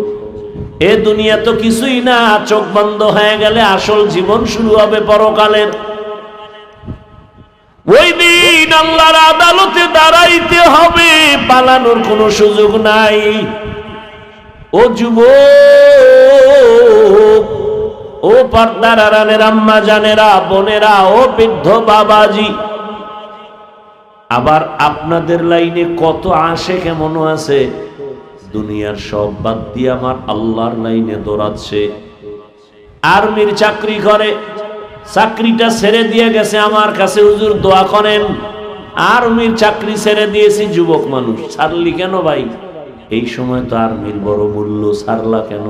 S1: এ দুনিয়া তো কিছুই না, চোখ বন্ধ হয়ে গেলে আসল জীবন শুরু হবে পরকালের। ওই দিন আল্লাহর আদালতে দাঁড়াইতে হবে, পালানোর কোনো সুযোগ নাই। ও যুবক, ও পর্দার আড়ালের আম্মা জানেরা, বোনেরা, ও বৃদ্ধ বাবাজি, আবার আপনাদের লাইনে কত আসে কেমনও আছে, দুনিয়ার সব বাদ দিয়ে আমার আল্লাহর লাইনে দৌড়াচ্ছে। আর্মির চাকরি করে, চাকরিটা ছেড়ে দিয়ে গেছে আমার কাছে, হুজুর দোয়া করেন। আর্মির চাকরি ছেড়ে দিয়েছি। যুবক মানুষ, ছাড়লি কেন ভাই? এই সময় তো আর্মির বড় মূল্য, ছাড়লা কেন?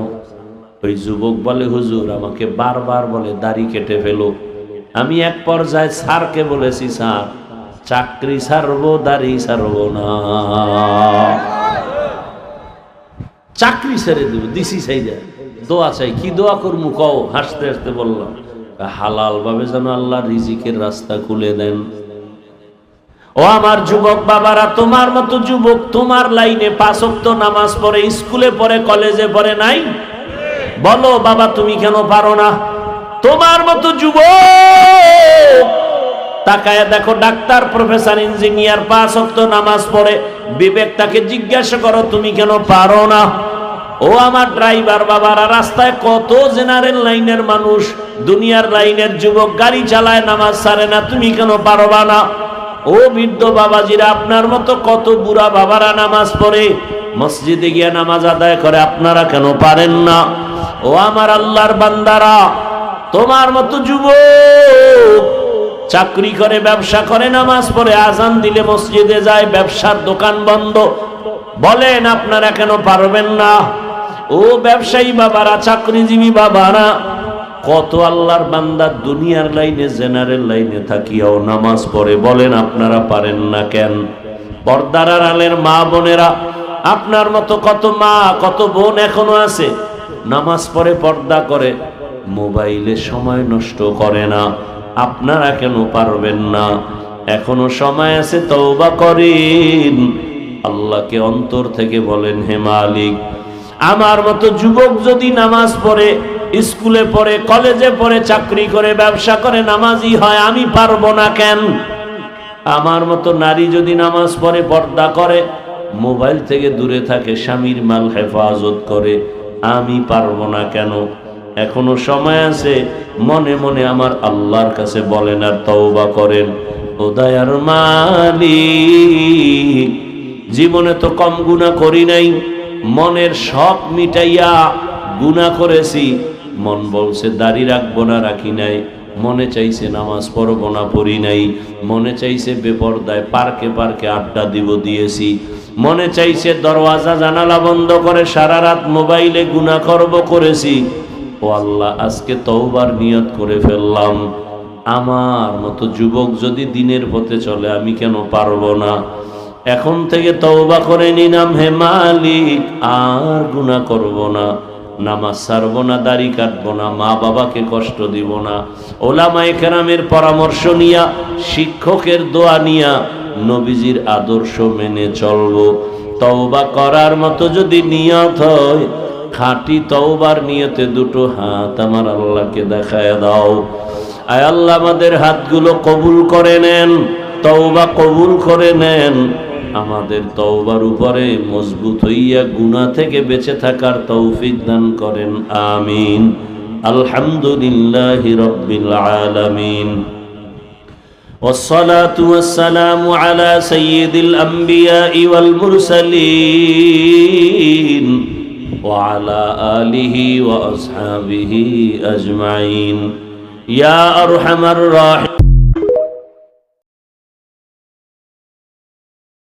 S1: ওই যুবক বলে, হুজুর আমাকে বারবার বলে দাড়ি কেটে ফেলো। আমি এক পর্যায়ে স্যারকে বলেছি, স্যার চাকরি ছাড়বো, দাড়ি ছাড়বো না, চাকরি ছেড়ে দেব, দিছি চাই যা, দোয়া চাই। কি দোয়া করবো কও? হাসতে হাসতে বললাম, হালাল ভাবে যেন আল্লাহ রিজিকের রাস্তা খুলে দেন। ও আমার যুবক বাবারা, তোমার মতো যুবক তোমার লাইনে 5 ওয়াক্ত নামাজ পড়ে, স্কুলে পড়ে, কলেজে পড়ে নাই? বলো বাবা তুমি কেন পারো না? তোমার মতো যুবক তাকায় দেখো, ডাক্তার, প্রফেসর, ইঞ্জিনিয়ার 5 ওয়াক্ত নামাজ পড়ে, বিবেক তাকে জিজ্ঞাসা করো তুমি কেন পারো না? ও আমার ড্রাইভার বাবারা, রাস্তায় কত জেনারেল লাইনের মানুষ, দুনিয়ার লাইনের যুবক গাড়ি চালায়, নামাজ ছাড়ে না, তুমি কেন পারবা না? ও বৃদ্ধ বাবাজিরা, আপনার মতো কত বুড়া বাবারা নামাজ পড়ে, মসজিদে গিয়ে নামাজ আদায় করে, আপনারা কেন পারেন না? ও আমার আল্লাহর বান্দারা, তোমার মতো যুবক চাকরি করে, ব্যবসা করে, নামাজ পড়ে, আজান দিলে মসজিদে যায়, ব্যবসার দোকান বন্ধ, বলেন আপনারা কেন পারবেন না? ও ব্যবসায়ী বাবারা, চাকরিজীবী বাবারা, কত আল্লাহর বান্দা দুনিয়ার লাইনে, জেনারেল লাইনে থাকিয়াও নামাজ পড়ে, বলেন আপনারা পারেন না কেন? পর্দার আড়ালের মা বোনেরা, আপনার মতো কত মা, কত বোন এখনো আছে, নামাজ পড়ে, পর্দা করে, মোবাইলে সময় নষ্ট করে না, আপনারা কেন পারবেন না? এখনো সময় আছে, তওবা করেন, আল্লাহকে অন্তর থেকে বলেন, হে মালিক, আমার মতো যুবক যদি নামাজ পড়ে, স্কুলে পড়ে, কলেজে পড়ে, চাকরি করে, ব্যবসা করে, নামাজি হয়, আমি পারবো না কেন? আমার মতো নারী যদি নামাজ পড়ে, পর্দা করে, মোবাইল থেকে দূরে থাকে, স্বামীর মাল হেফাজত করে, আমি পারবো না কেন? এখনো সময় আছে, মনে মনে আমার আল্লাহর কাছে বলেন আর তওবা করেন। ও দয়ার মালিক, জীবনে তো কম গুনাহ করি নাই, মনের শখ মিটাইয়া গুনাহ করেছি, মন বলছে দাড়ি রাখবো না, রাখি নাই, মনে চাইছে নামাজ পড়বো না, পড়ি নাই, মনে চাইছে বেপরদায় পার্কে পার্কে আড্ডা দিব, দিয়েছি, মনে চাইছে দরওয়াজা জানালা বন্ধ করে সারা রাত মোবাইলে গুনাহ করব, করেছি। ও আল্লাহ, আজকে তওবার নিয়ত করে ফেললাম, আমার মতো যুবক যদি দিনের পথে চলে, আমি কেন পারবো না? এখন থেকে তওবা করে নিলাম, হে মালিক, আর গুনাহ করব না, নামাজ ছাড়বো না, দাড়ি কাটবো না, মা বাবাকে কষ্ট দিব না, ওলামায়ে কেরামের পরামর্শ নিয়া, শিক্ষকের দোয়া নিয়া, নবীজির আদর্শ মেনে চলবো। তওবা করার মতো যদি নিয়ত হয়, খাঁটি তওবার নিয়তে দুটো হাত আমার আল্লাহকে দেখায় দাও। আয় আল্লাহ, আমাদের হাতগুলো কবুল করে নেন, তওবা কবুল করে নেন, আমাদের তওবার উপরে মজবুত হইয়া গুনাহ থেকে বেঁচে থাকার তৌফিক দান করেন, আমিন। আলহামদুলিল্লাহি রাব্বিল আলামিন। والصلاة والسلام على سيد الأنبياء والمرسلين وعلى آله وأصحابه أجمعين يا أرحم الراحمين